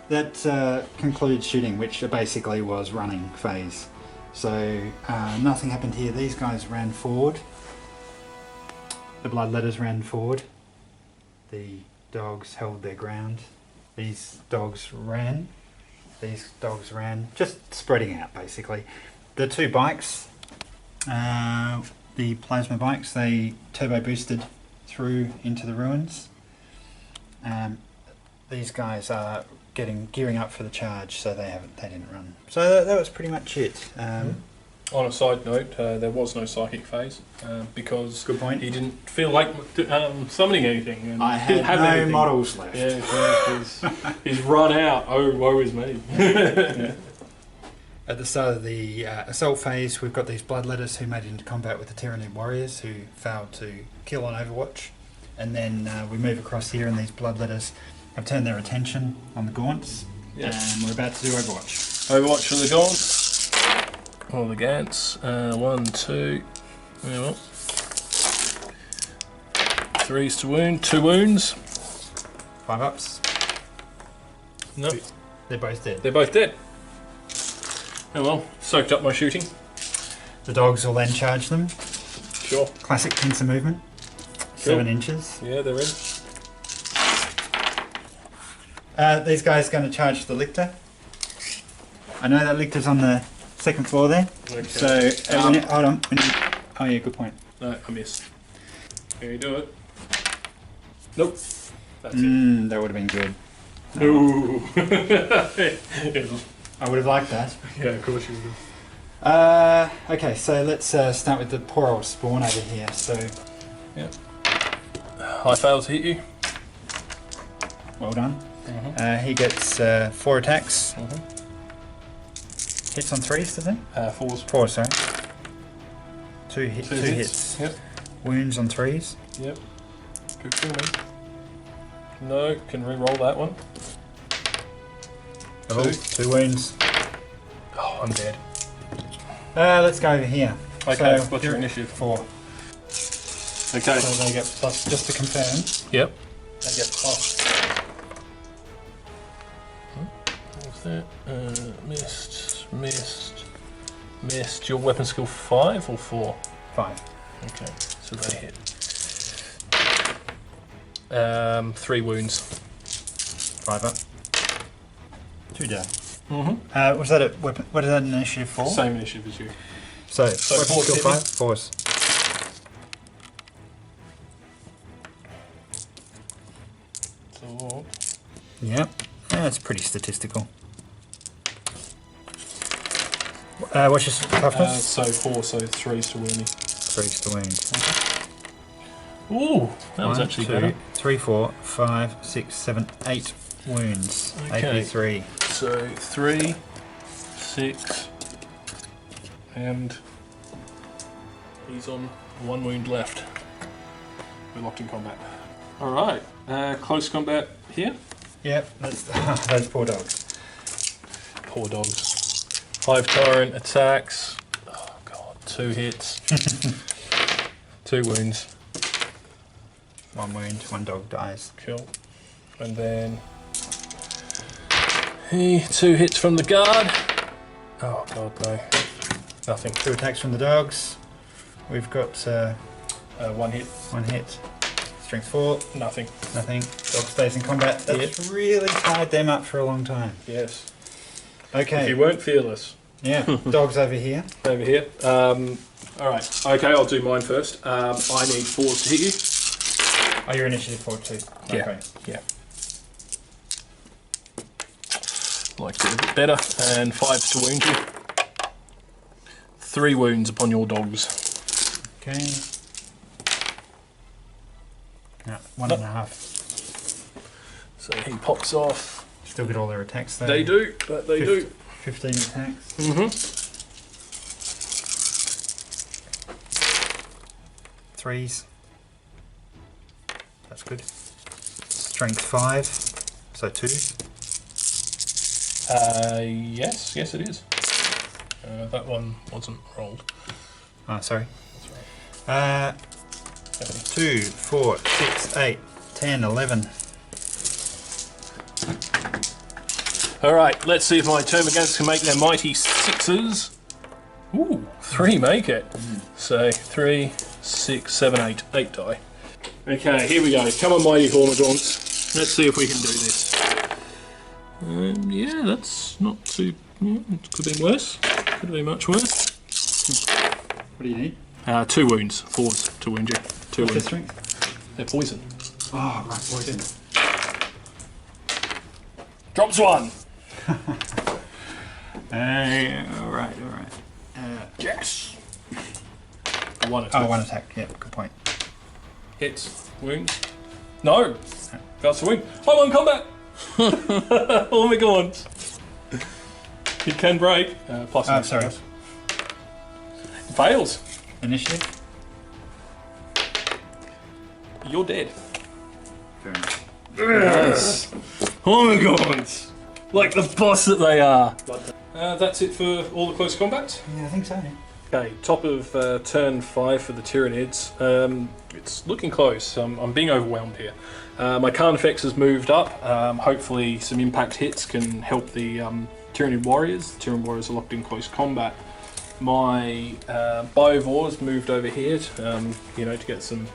That concludes shooting, which basically was running phase. So nothing happened here. These guys ran forward. The bloodletters ran forward. The dogs held their ground. These dogs ran. These dogs ran, just spreading out basically. The 2 bikes, the plasma bikes, they turbo boosted through into the ruins. These guys are gearing up for the charge, so they didn't run. So that was pretty much it. On a side note, there was no psychic phase because Good point. he didn't feel like summoning anything. And I didn't had have no anything. models left. Yeah, he's run out. Oh, woe is me. At the start of the assault phase, we've got these bloodletters who made it into combat with the Tyranid warriors who failed to kill on Overwatch. And then we move across here, and these bloodletters have turned their attention on the Gaunts. Yep. And we're about to do Overwatch. Overwatch for the Gaunts. Or the Gants. 1, 2. Yeah, well. 3's to wound. 2 wounds. 5 ups. No, They're both dead. they're both dead. Oh well, soaked up my shooting. The dogs will then charge them. Sure. Classic pincer movement. Sure. 7 inches. Yeah, they're in. These guys are going to charge the lictor. I know that lictor's on the second floor there. Okay. So, hold on. Oh yeah, good point. No, I missed. Can you do it? Nope. That's That would have been good. it. Ooh. I would have liked that. Yeah, of course you would. Okay, so let's start with the poor old spawn over here. So, Yeah. High fail to hit you. well done. Mm-hmm. He gets 4 attacks. Mm-hmm. Hits on 3s, does he? 4s. 4, sorry. 2 hits. Yep. Wounds on 3s. Yep. Good for me. No, can re-roll that one. Oh, 2 wounds. Oh, I'm dead. Let's go over here. Okay, So, what's your initiative? 4. Okay. So they get plus, just to confirm, Yep. they get plus. What's that? Missed. Your weapon skill 5 or 4? 5. Okay, so they hit. 3 wounds. 5 up. 2 down. Mm-hmm. Was that a weapon? What is that an initiative for? Same initiative as you. So So weapon fours skill hit me? 5. 4s. So, Yep. That's pretty statistical. What's your toughness? so 4, so 3's to wound me. 3's to wound. Ooh, that was actually better. 3, 4, 5, 6, 7, 8 wounds. Okay. AP 3. So 3, 6, and he's on 1 wound left. We're locked in combat. Alright, close combat here. Yep, that's those poor dogs. Poor dogs. 5 Tyrant attacks. Oh god, 2 hits. 2 wounds. 1 wound, 1 dog dies. Cool. And then 2 hits from the guard. Oh god, no. Nothing. 2 attacks from the dogs. We've got 1 hit. 1 hit. Strength 4. Nothing. Nothing. Dog stays in combat. That's really tied them up for a long time. Yes. Okay. If you weren't fearless. Yeah. Dogs over here. Over here. Alright. Okay, I'll do mine first. I need 4s to hit you. Oh, your initiative 4 too. Yeah. Okay. Yeah. Like it a bit better. And 5s to wound you. 3 wounds upon your dogs. Okay. Yeah, 1.5. So he pops off. Still get all their attacks though. They do, but they do. 15 attacks. Mm-hmm. 3s. That's good. Strength 5. So 2. Yes, it is. That one wasn't rolled. Oh, sorry. That's right. 2, 4, 6, 8, 10, 11. Alright, let's see if my Termagants can make their mighty 6s. Ooh, 3 make it. So 3, 6, 7, 8. 8 die. Okay, here we go. Come on, mighty Hormagaunts. Let's see if we can do this. Yeah, that's not too... Yeah, it could have been worse. Could have been much worse. What do you need? 2 wounds. 4s to wound you. 2 What's your wounds. strength? They're poison. Oh, right, poison. Drops 1. Alright. Yes! One attack. Oh, one attack. Yeah, good point. Hits. Wounds. No! That's a wound. I'm on combat! Oh my god. He can break. Plus Oh, sorry. Fails. Initiative? You're dead. Fair enough. Yes! Oh my god! Like the boss that they are. That's it for all the close combat. Yeah, I think so. Okay, top of turn 5 for the Tyranids. It's looking close. I'm being overwhelmed here. My Carnifex has moved up. Hopefully some impact hits can help the Tyranid Warriors. The Tyranid Warriors are locked in close combat. My Biovores moved over here, to get some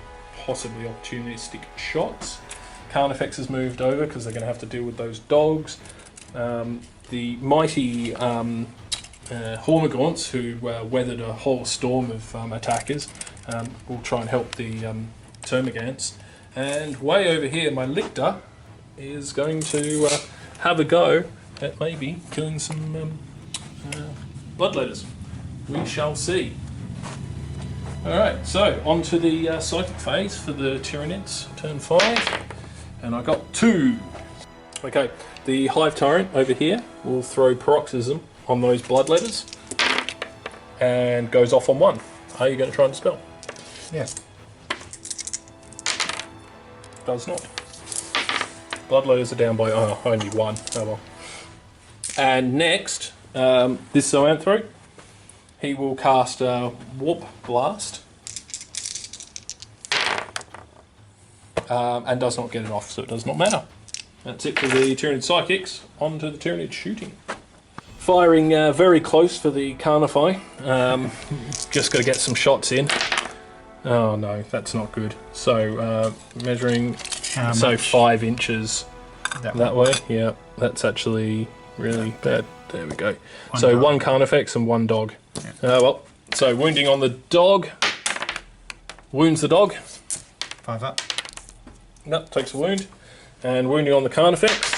possibly opportunistic shots. Carnifex has moved over because they're going to have to deal with those dogs. The mighty Hormagaunts, who weathered a whole storm of attackers, will try and help the Termagants. And way over here, my Lictor is going to have a go at maybe killing some Bloodletters. We shall see. Alright, so on to the psychic phase for the Tyranids, turn 5. And I got 2. Okay, the Hive Tyrant over here will throw Paroxysm on those Bloodletters and goes off on 1. Are you going to try and dispel? Yeah. Does not. Bloodletters are down by only 1. Oh well. And next, this Zoanthrope, he will cast Warp Blast and does not get it off, so it does not matter. That's it for the Tyranid Psychics. On to the Tyranid Shooting. Firing very close for the Carnify. Just got to get some shots in. Oh no, that's not good. So measuring, so 5 inches that way. Yeah, that's actually really bad. There we go. So dog. 1 Carnifex and 1 dog. Yeah. Well, so wounding on the dog. Wounds the dog. 5 up. No, takes a wound. And wounding on the Carnifex.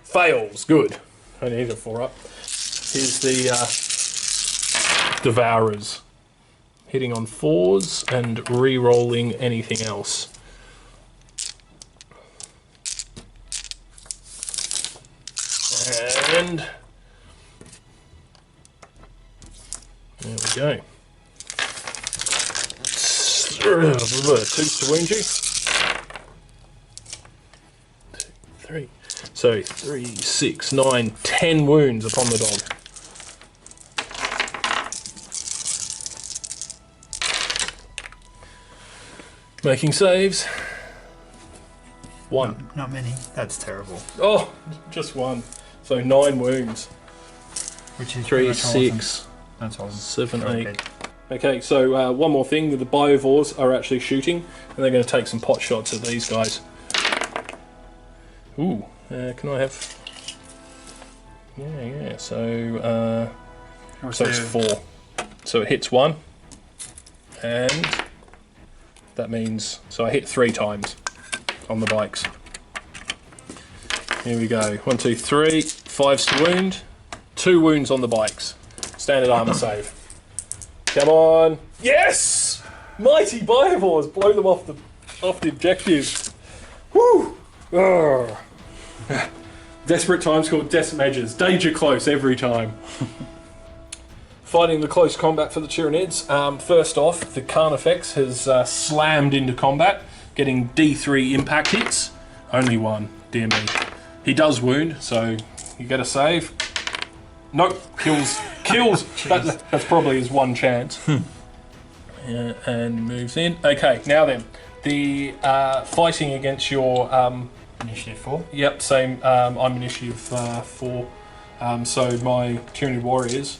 Fails. Good. Only need a 4 up. Here's the Devourers. Hitting on 4s and re-rolling anything else. And there we go. 2 to wound you. 2, 3. So 3, 6, 9, 10 wounds upon the dog. Making saves. 1. Not many. That's terrible. Oh, just 1. So 9 wounds. Which is 3, awesome. 6, That's awesome. 7, Very 8. good. Okay, so one more thing. The Biovores are actually shooting, and they're going to take some pot shots at these guys. Ooh, can I have... Yeah, so... so it's 4. So it hits 1, and that means... So I hit 3 times on the bikes. Here we go. 1, 2, 3. 5's to wound. 2 wounds on the bikes. Standard armor save. Come on. Yes! Mighty Biovores. Blow them off the objectives. Woo! Urgh. Desperate times called desperate measures. Danger close every time. Fighting the close combat for the Tyranids. First off, the Carnifex has slammed into combat, getting D3 impact hits. Only 1, dear me. He does wound, so you get a save. Nope, kills. That's probably his 1 chance. And moves in. Okay, now then, the fighting against your Initiative 4. Yep, same. I'm initiative 4. So my Tyranid Warriors.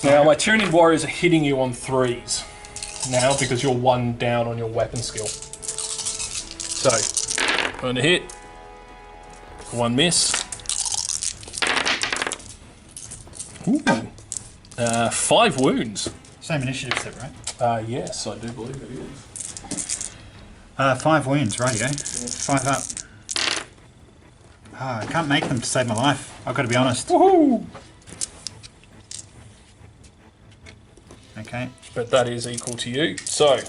Now my Tyranid Warriors are hitting you on 3s now because you're 1 down on your weapon skill. So, going to hit. 1 miss. Ooh. 5 wounds. Same initiative set, right? Yes, I do believe it is. 5 wounds, right you go. 5 up. I can't make them to save my life. I've got to be honest. Woohoo! Okay. but that is equal to you. So,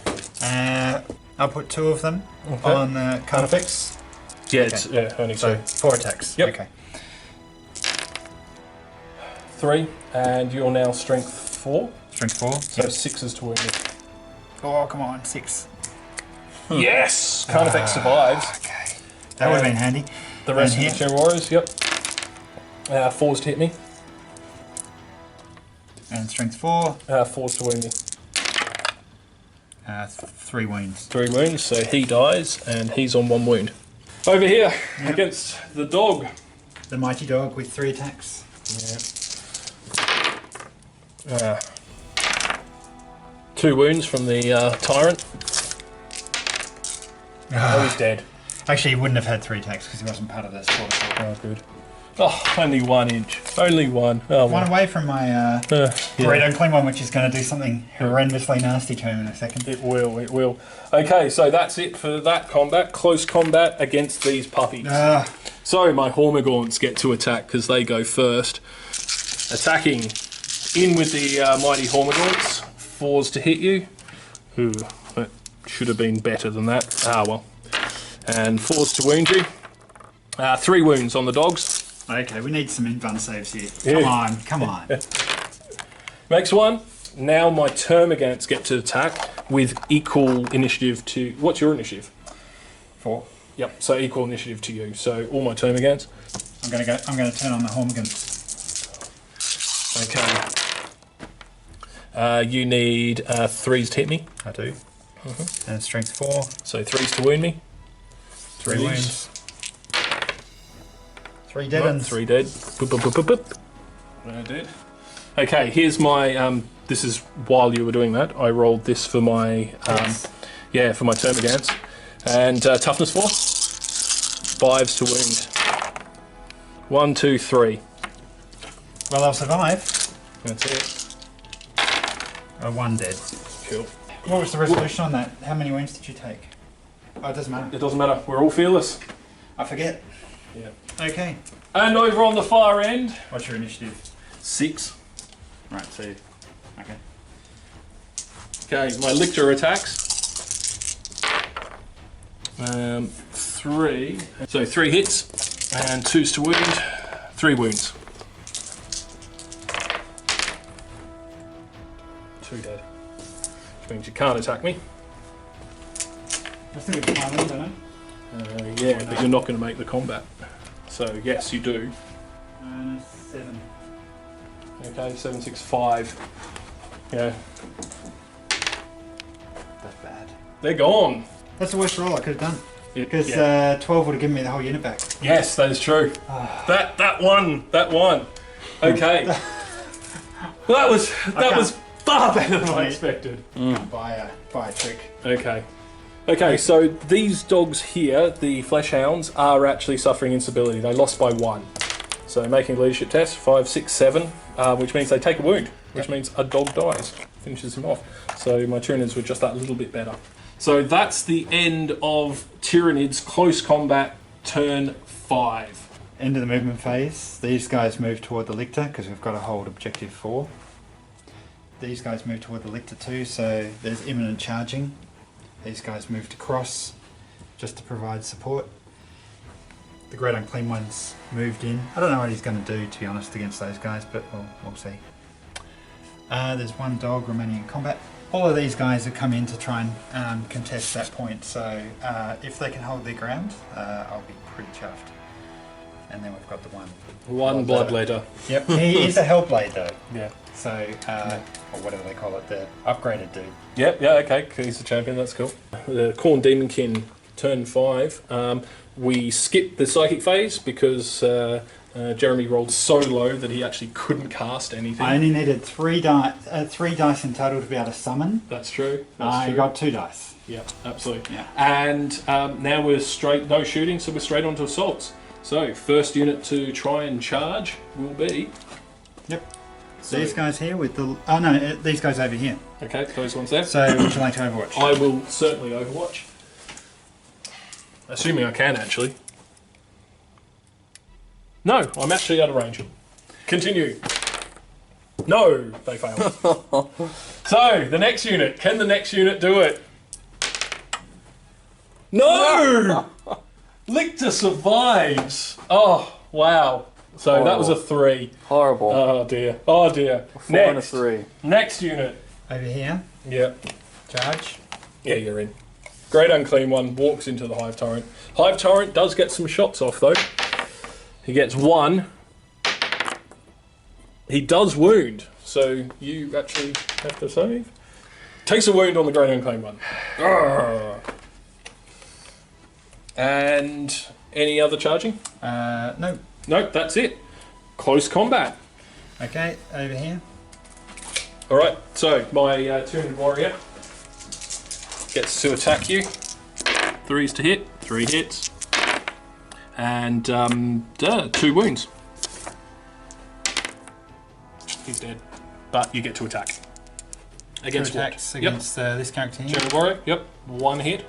I'll put 2 of them on Carnifex. yeah, it's only So 2. 4 attacks. Yep. Okay. 3, and you're now strength 4. Strength 4. So 6s to wound me. Oh, come on, 6. Yes! Carnifex survives. Okay. That would have been handy. The rest And of the 2 warriors, yep. 4s to hit me. And strength 4. 4s to wound me. 3 wounds. 3 wounds, so he dies, and he's on 1 wound. Over here, against the dog. The mighty dog with 3 attacks. Yeah. 2 wounds from the tyrant. Oh, he's dead. Actually, he wouldn't have had 3 attacks because he wasn't part of this. Oh, good. Oh, only 1 inch. Only 1. Oh, One away from my great yeah. unclean one, which is going to do something horrendously nasty to him in a second. It will, it will. Okay, so that's it for that combat. Close combat against these puppies. So my Hormagaunts get to attack because they go first. Attacking in with the mighty Hormagaunts. 4s to hit you. Ooh, that should have been better than that. Ah, well. And 4s to wound you. 3 wounds on the dogs. Okay, we need some invuln saves here. Yeah. Come on. Makes 1. Now my Termagants get to attack with equal initiative to... What's your initiative? 4. Yep, so equal initiative to you. So all my Termagants. I'm going to turn on the Hormigan. Okay. You need 3s to hit me. I do. And strength 4. So 3s to wound me. 3 wounds. 3 dead Right, ones. 3 dead. Boop, boop, boop, boop, boop. They're dead. Okay, here's my... this is while you were doing that. I rolled this for my... for my Termagants. And toughness 4. 5s to wound. 1, 2, 3. Well, I'll survive. That's it. 1 dead. Cool. What was the resolution on that? How many wounds did you take? Oh, it doesn't matter. It doesn't matter. We're all fearless. I forget. Yeah. Okay. And over on the far end... What's your initiative? 6. Right, so... Okay. Okay, my Lictor attacks. 3. So 3 hits and 2s to wound. 3 wounds. 2 dead. Which means you can't attack me. I think it's fine, don't I? Yeah, but you're not going to make the combat. So yes, you do. 7. Okay, 7, 6, 5. Yeah. That's bad. They're gone. That's the worst roll I could have done. Because Yeah. 12 would have given me the whole unit back. Yes, that is true. That one. Okay. Well, that was far better than I expected. By a trick. Okay, so these dogs here, the flesh hounds, are actually suffering instability. They lost by 1. So making a leadership test, 5, 6, 7, which means they take a wound, which means a dog dies, finishes him off. So my Tyranids were just that little bit better. So that's the end of Tyranids Close Combat Turn 5. End of the movement phase. These guys move toward the Lictor because we've got to hold objective 4. These guys move toward the Lictor too, so there's imminent charging. These guys move to cross just to provide support. The Great Unclean One's moved in. I don't know what he's going to do, to be honest, against those guys, but we'll see. There's 1 dog remaining in combat. All of these guys have come in to try and contest that point, so if they can hold their ground, I'll be pretty chuffed. And then we've got the one Bloodletter. Yep, he is a Hellblade though. Yeah. So, or whatever they call it, the upgraded dude. Yep, yeah, okay, he's the champion, that's cool. The Khorne Daemonkin Turn 5. We skipped the psychic phase because Jeremy rolled so low that he actually couldn't cast anything. I only needed 3 dice in total to be able to summon. That's true. I got 2 dice. Yep, absolutely. Yeah. And now we're straight, no shooting, so we're straight on to assaults. So, first unit to try and charge will be... Yep. So these guys here with the... Oh no, these guys over here. Okay, those ones there. So, would you like to Overwatch? I will certainly Overwatch. Assuming I can, actually. No, I'm actually out of range. Continue. No, they failed. So, the next unit. Can the next unit do it? No! Lictor survives. Oh, wow. So that was a 3. Horrible. Oh dear. Oh dear. 4 and a 3. Next unit. Over here. Yep. Charge. Yeah, you're in. Great Unclean One walks into the Hive Tyrant. Hive Tyrant does get some shots off though. He gets 1. He does wound, so you actually have to save. Takes a wound on the Great Unclean One. Arrgh. And any other charging? No. Nope, that's it. Close combat. Okay, over here. Alright, so my Tyranid warrior gets to attack you. 3s to hit, 3 hits. And 2 wounds. He's dead. But you get to attack. Against 2 attacks what? against this character here. Tyranid warrior, yep. 1 hit.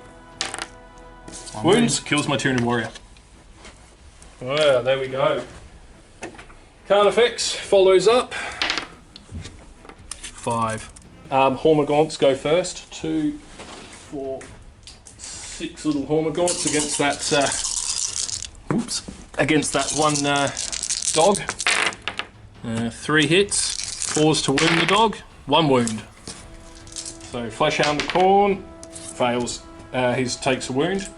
1 Wounds, kills my Tyranid warrior. Well, there we go. Carnifex follows up. 5. Hormagaunts go first. 2, 4, 6 little Hormagaunts against that. Against that one dog. 3 hits. 4s to wound the dog. 1 wound. So Fleshhound the Khorne fails. He takes a wound.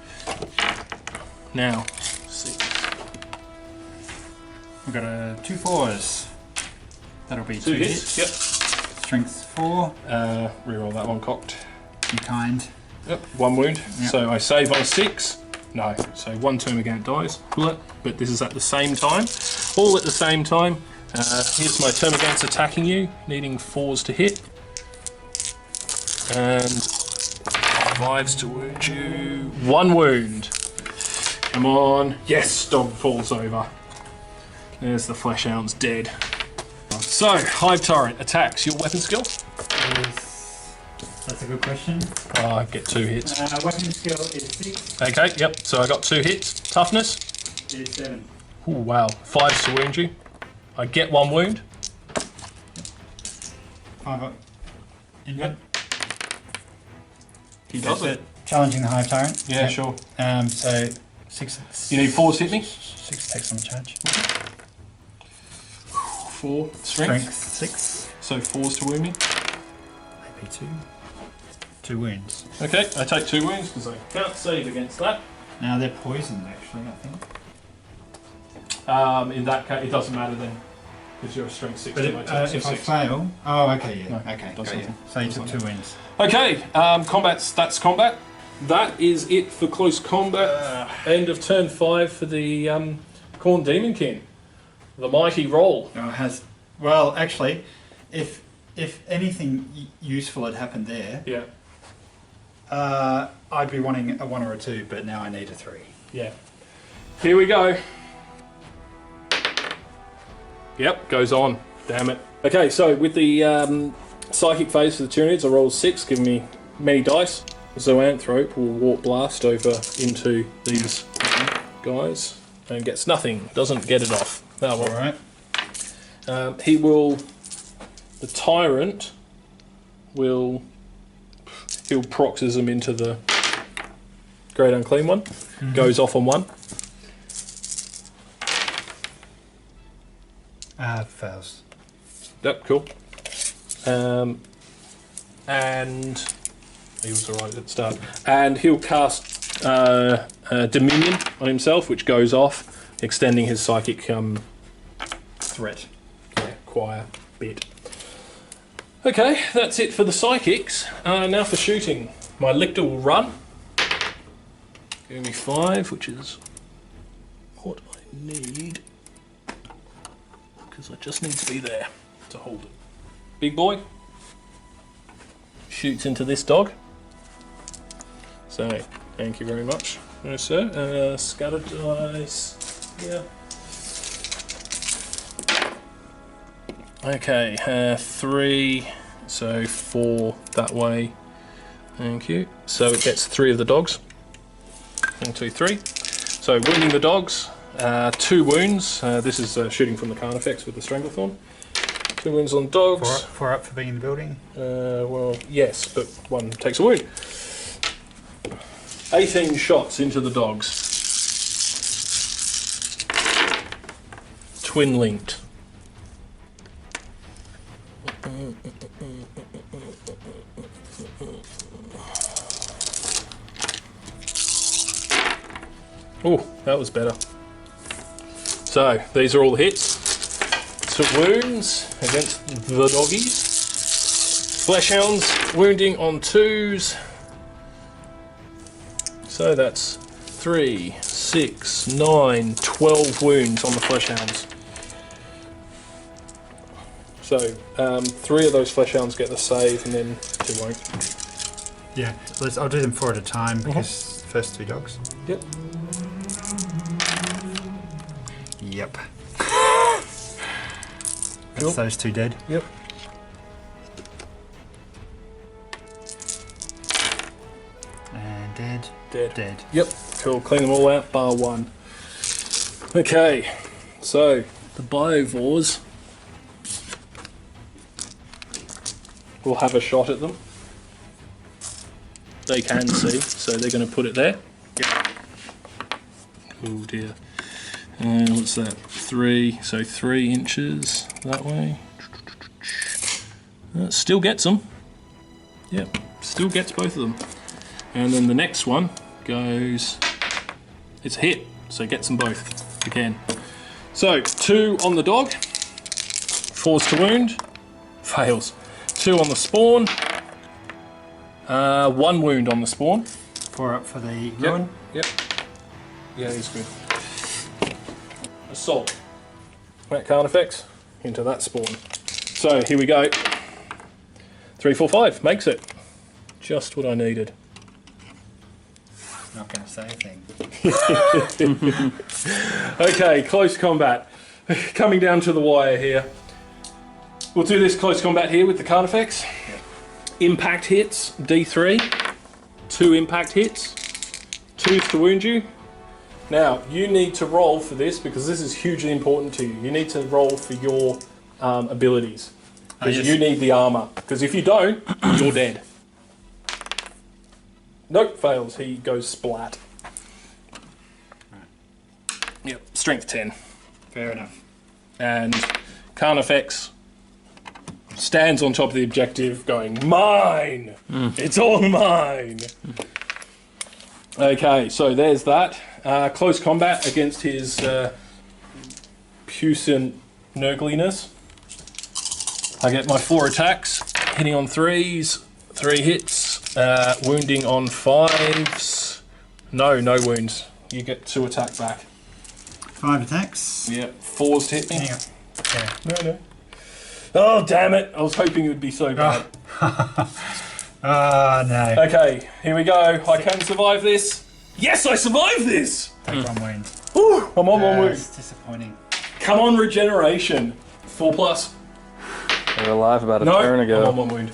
Now 6. We've got 2 4s. That'll be 2 2 hits. hits. Yep. Strength 4. Reroll that one cocked. Be kind. Yep. 1 wound. Yep. So I save on 6. No. So 1 Termagant dies. But this is at the same time. All at the same time. Here's my Termagants attacking you, needing 4s to hit. And 5s to wound you. 1 wound. Come on. Yes, dog falls over. There's the Fleshhound's dead. So, Hive Tyrant attacks. Your weapon skill? That's a good question. I get 2 hits. Weapon skill is 6. Okay, yep. So I got 2 hits. Toughness? Is 7. Ooh, wow. 5s to wound you. I get 1 wound. 5 up. Yep. He does it. Challenging the Hive Tyrant. Yeah, Yep. sure. So 6. You need 4s to hit me? 6 attacks on the charge. 4 strength. 6. So 4s to wound me. Maybe 2. 2 wounds. Okay, I take 2 wounds because I can't save against that. Now they're poisoned actually, I think. In that case, it doesn't matter then because you're a strength 6. But if I fail... Oh, okay, yeah. No, okay, does got you. something. So you Does took 2 something. wins. Okay, that's combat. That is it for close combat. End of turn 5 for the Khorne Daemonkin. The mighty roll. No, it has... Well, actually, if anything useful had happened there, Yeah. I'd be wanting a 1 or a 2, but now I need a 3. Yeah. Here we go. Yep, goes on. Damn it. Okay, so with the psychic phase for the Tyranids, I roll 6, giving me many dice. Zoanthrope will warp blast over into these guys and gets nothing. Doesn't get it off. Oh, well. Alright. He will. The Tyrant will. He'll paroxysm into the Great Unclean One. Goes off on 1. Fails. Yep, cool. And he was alright at the start. And he'll cast Dominion on himself, which goes off, extending his psychic Threat. choir bit. Okay, that's it for the psychics. Now for shooting. My Lictor will run. Give me 5, which is what I need. Because I just need to be there to hold it. Big boy shoots into this dog. So, thank you very much. Yes, sir. Scattered dice. Yeah. Okay, 3, so 4 that way. Thank you. So it gets 3 of the dogs. 1, 2, 3. So wounding the dogs, 2 wounds. This is shooting from the Carnifex with the Stranglethorn. 2 wounds on dogs. 4 up for being in the building. Well, yes, but 1 takes a wound. 18 shots into the dogs. Twin linked. Oh, that was better. So, these are all the hits. Took wounds against the doggies. Fleshhounds wounding on 2s. So that's 3, 6, 9, 12 wounds on the fleshhounds. So 3 of those fleshhounds get the save and then 2 won't. Yeah, I'll do them 4 at a time because first 2 dogs. Yep. Yep. That's those 2 dead. Yep. And dead. Dead. Yep. Cool. Clean them all out, bar 1. Okay. So the biovores will have a shot at them. They can see, so they're going to put it there. Yep. Oh dear. What's that? 3. So 3 inches that way. Still gets them. Yep. Still gets both of them. And then the next one goes. It's a hit, so it gets them both again. So 2 on the dog. 4's to wound. Fails. 2 on the spawn. 1 wound on the spawn. 4 up for the ruin. Yep. Yeah, he's good. Assault. That card effects into that spawn. So here we go. 3, 4, 5 makes it. Just what I needed. Not going to say a thing. Okay, close combat. Coming down to the wire here. We'll do this close combat here with the card effects. Yep. Impact hits, D3. 2 impact hits. 2's to wound you. Now, you need to roll for this because this is hugely important to you. You need to roll for your abilities. Because yes. you need the armour. Because if you don't, you're dead. Nope, fails. He goes splat. Yep, strength 10. Fair enough. And Carnifex stands on top of the objective going, mine! It's all mine! Okay, so there's that. Close combat against his puissant nurgliness. I get my 4 attacks, hitting on 3s, 3 hits, wounding on 5s. No wounds. You get 2 attack back. 5 attacks. Yep, 4s to hit me. Hang on. Okay. No. Oh, damn it. I was hoping it would be so bad. Oh, no. Okay, here we go. I can survive this. Yes, I survived this! Take 1 wound. Ooh, I'm on 1 wound. It's disappointing. Come on, regeneration. 4+. They were alive about a No, turn ago. I'm on 1 wound.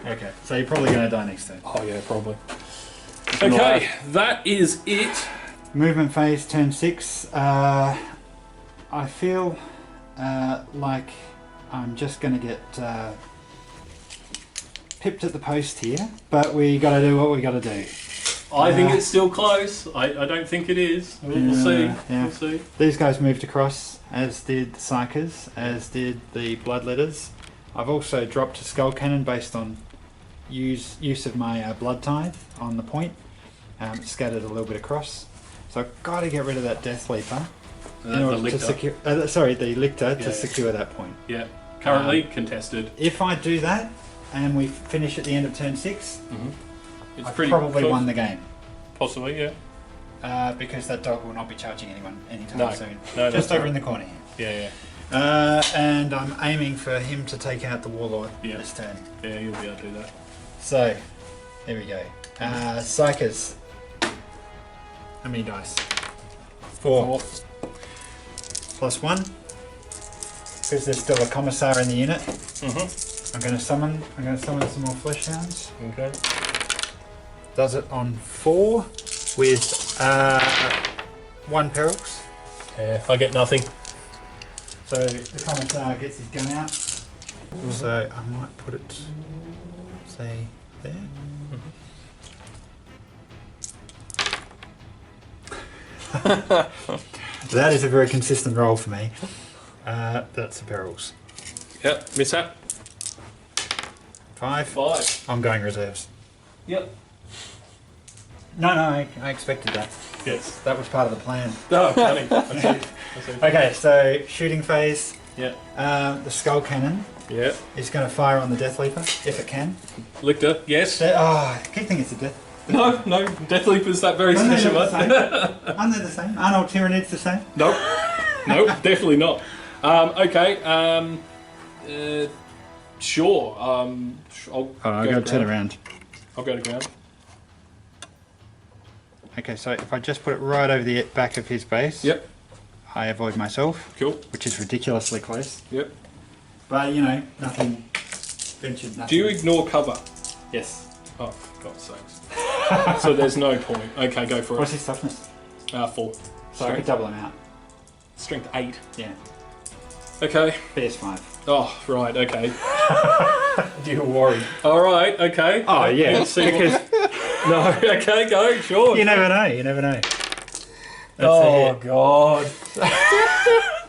Okay, so you're probably going to die next turn. Oh, yeah, probably. Okay, that is it. Movement phase, turn 6. I feel like I'm just going to get pipped at the post here, but we got to do what we got to do. I think it's still close. I don't think it is. We'll see. Yeah. We'll see. These guys moved across, as did the Psychers, as did the Bloodletters. I've also dropped a Skull Cannon based on use of my Blood Tithe on the point. Scattered a little bit across. So I've got to get rid of that Death Leaper in order to secure. The Lictor to secure that point. Yeah. Currently contested. If I do that and we finish at the end of turn 6, It's I've pretty probably close. won the game. Possibly, yeah. Because that dog will not be charging anyone anytime No. soon. No, Just that's over right. in the corner here. Yeah. And I'm aiming for him to take out the Warlord this turn. Yeah, you'll be able to do that. So, here we go. Psychers. How many dice? 4. Plus 1. Because there's still a Commissar in the unit. I'm going to summon some more Fleshhounds. Okay. Does it on 4 with 1 Perils. Yeah, I get nothing. So the Commissar gets his gun out. So I might put it, say, there. That is a very consistent roll for me. That's the barrels. Yep, miss that. 5. 5. I'm going reserves. Yep. No, I expected that. Yes. That was part of the plan. No, cunning. I see. Okay, so shooting phase. Yeah. The skull cannon Yeah. is going to fire on the Death Leaper, if it can. Lichter, yes. I keep thinking it's a Death. No, Death Leaper's that very special one. Aren't they the same? Aren't all Tyranids the same? Nope. Nope, definitely not. Okay, sure. I'll I'll go turn around. I'll go to ground. Okay, so if I just put it right over the back of his base, Yep, I avoid myself, cool. which is ridiculously close. Yep. But, you know, nothing ventured, nothing. Do you ignore cover? Yes. Oh, for God's sakes. So there's no point. Okay, go for What's it. his toughness? 4. So I could double him out. Strength 8. Yeah. Okay. PS5. Oh, right, okay. You're worried. Alright, okay. Oh, yeah, Let's see because No, okay, go, sure. you never know, you never know. That's Oh, God.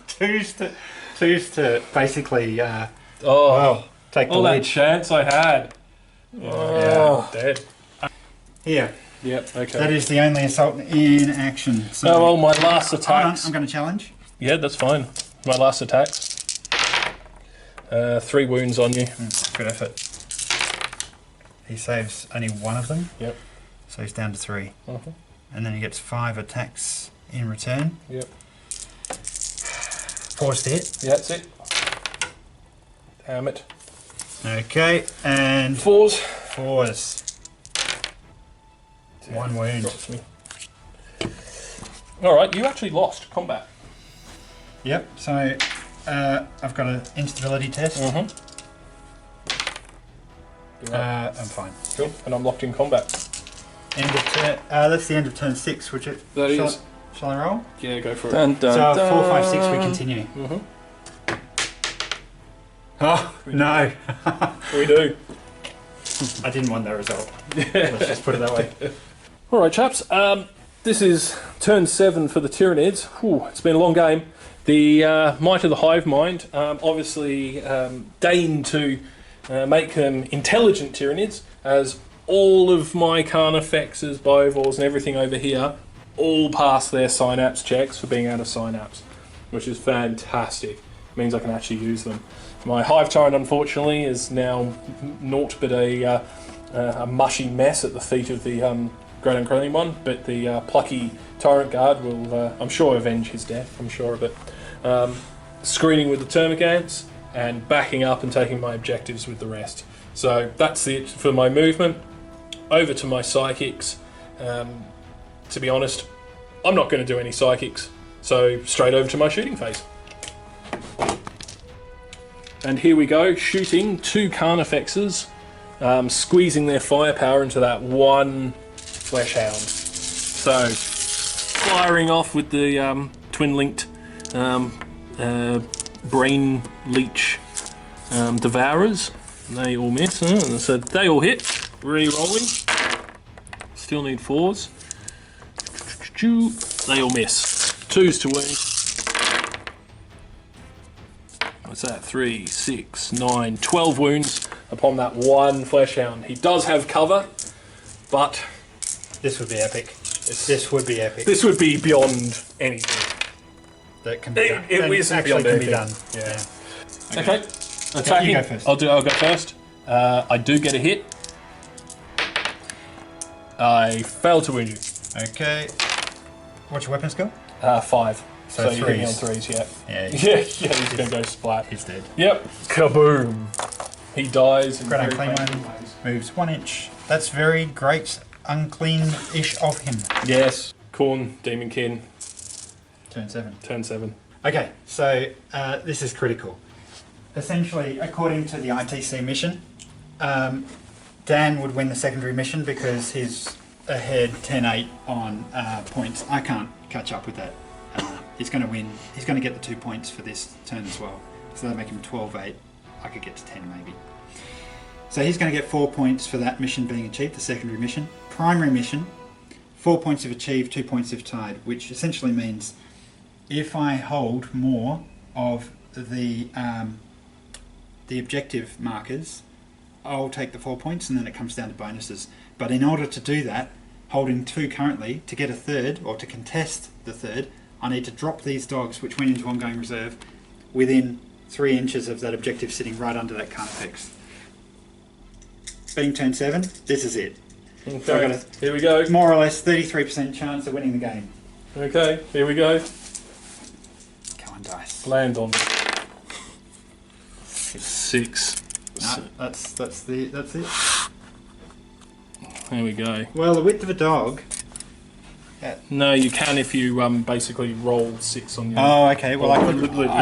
Twos to basically, Oh, well, take the all that lead. chance I had. Oh, dead. Here, Yep, okay. that is the only assault in action. So, Oh, well, my last hold on, attacks. I'm going to challenge. Yeah, that's fine. My last attacks. 3 wounds on you. Good effort. He saves only one of them. Yep. So he's down to 3. Uh-huh. And then he gets 5 attacks in return. Yep. 4's to hit. Yeah, that's it. Damn it. Okay, and 4s. 4s. 1 wound. Drops me. Alright, you actually lost combat. Yep, so I've got an instability test. Mm-hmm. I'm fine. Cool. And I'm locked in combat. End of turn. That's the end of turn 6, which it. That is. Shall I roll? Yeah, go for it. Dun, dun, So dun. 4, 5, 6. We continue. Mm-hmm. Oh no! We do. I didn't want that result. Let's just put it that way. Alright, chaps. This is turn 7 for the Tyranids. Whew, it's been a long game. The Might of the Hive Mind obviously deigned to make them intelligent Tyranids, as all of my Carnifexes, Bivores, and everything over here all pass their synapse checks for being out of synapse, which is fantastic. It means I can actually use them. My Hive Tyrant, unfortunately, is now naught but a mushy mess at the feet of the Great Uncrowning one, but the plucky Tyrant Guard will, I'm sure, avenge his death. I'm sure of it. Screening with the Termagants and backing up and taking my objectives with the rest. So that's it for my movement. Over to my Psychics. To be honest, I'm not going to do any Psychics, so straight over to my shooting phase. And here we go, shooting 2 Carnifexes, squeezing their firepower into that one Fleshhound. So, firing off with the twin-linked Brain Leech Devourers. They all miss, so they all hit. Re-rolling. Still need 4s. They all miss. 2s to wound. What's that? 3, 6, 9, 12 wounds upon that one Fleshhound. He does have cover, but This would be epic. This would be epic. this would be beyond anything. That can be done. It That isn't actually beyond can be anything. done. Yeah. Okay. Attacking. You go first. I'll go first. I do get a hit. I fail to wound you. Okay. What's your weapon skill? 5. So you hit me on threes. 3s, yeah. Yeah. Yeah, he's going to go splat. He's dead. Yep. Kaboom. He dies. In Great very Unclean painful One ways. moves 1 inch. That's very great unclean-ish of him. Yes. Khorne Daemonkin, Turn 7. turn 7. Okay, so this is critical. Essentially, according to the ITC mission, Dan would win the secondary mission because he's ahead 10-8 on points. I can't catch up with that. He's going to win. He's going to get the 2 points for this turn as well. So that'll make him 12-8. I could get to 10 maybe. So he's going to get 4 points for that mission being achieved, the secondary mission. Primary mission, 4 points if achieved, 2 points if tied, which essentially means if I hold more of the objective markers, I'll take the 4 points and then it comes down to bonuses. But in order to do that, holding 2 currently, to get a third or to contest the third, I need to drop these dogs, which went into ongoing reserve, within 3 inches of that objective sitting right under that carnifex. Being turn 7, this is it. Okay, So I've got here we go. more or less 33% chance of winning the game. Okay, here we go. Come on, dice. Land on 6. No, that's it. There we go. Well, the width of a dog. No, you can if you basically roll 6 on your. Oh, okay. Well, I'd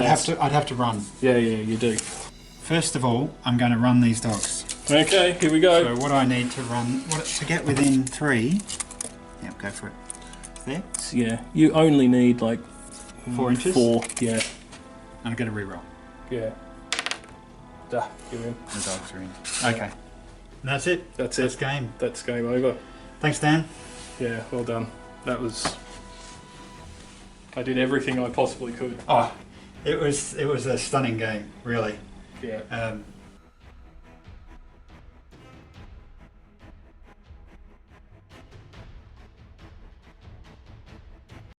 yes. have to run. Yeah, you do. First of all, I'm going to run these dogs. Okay, here we go. So what do I need to run? To get within 3? Yep, go for it. There. Yeah, you only need like 4 inches. 4. Yeah, And I'm going to re-roll. yeah. Duh, you're in. The dogs are in. Okay. And that's it. That's That's it. game. That's game over. Thanks, Dan. Yeah, well done. That was. I did everything I possibly could. Oh, it was a stunning game, really. Yeah.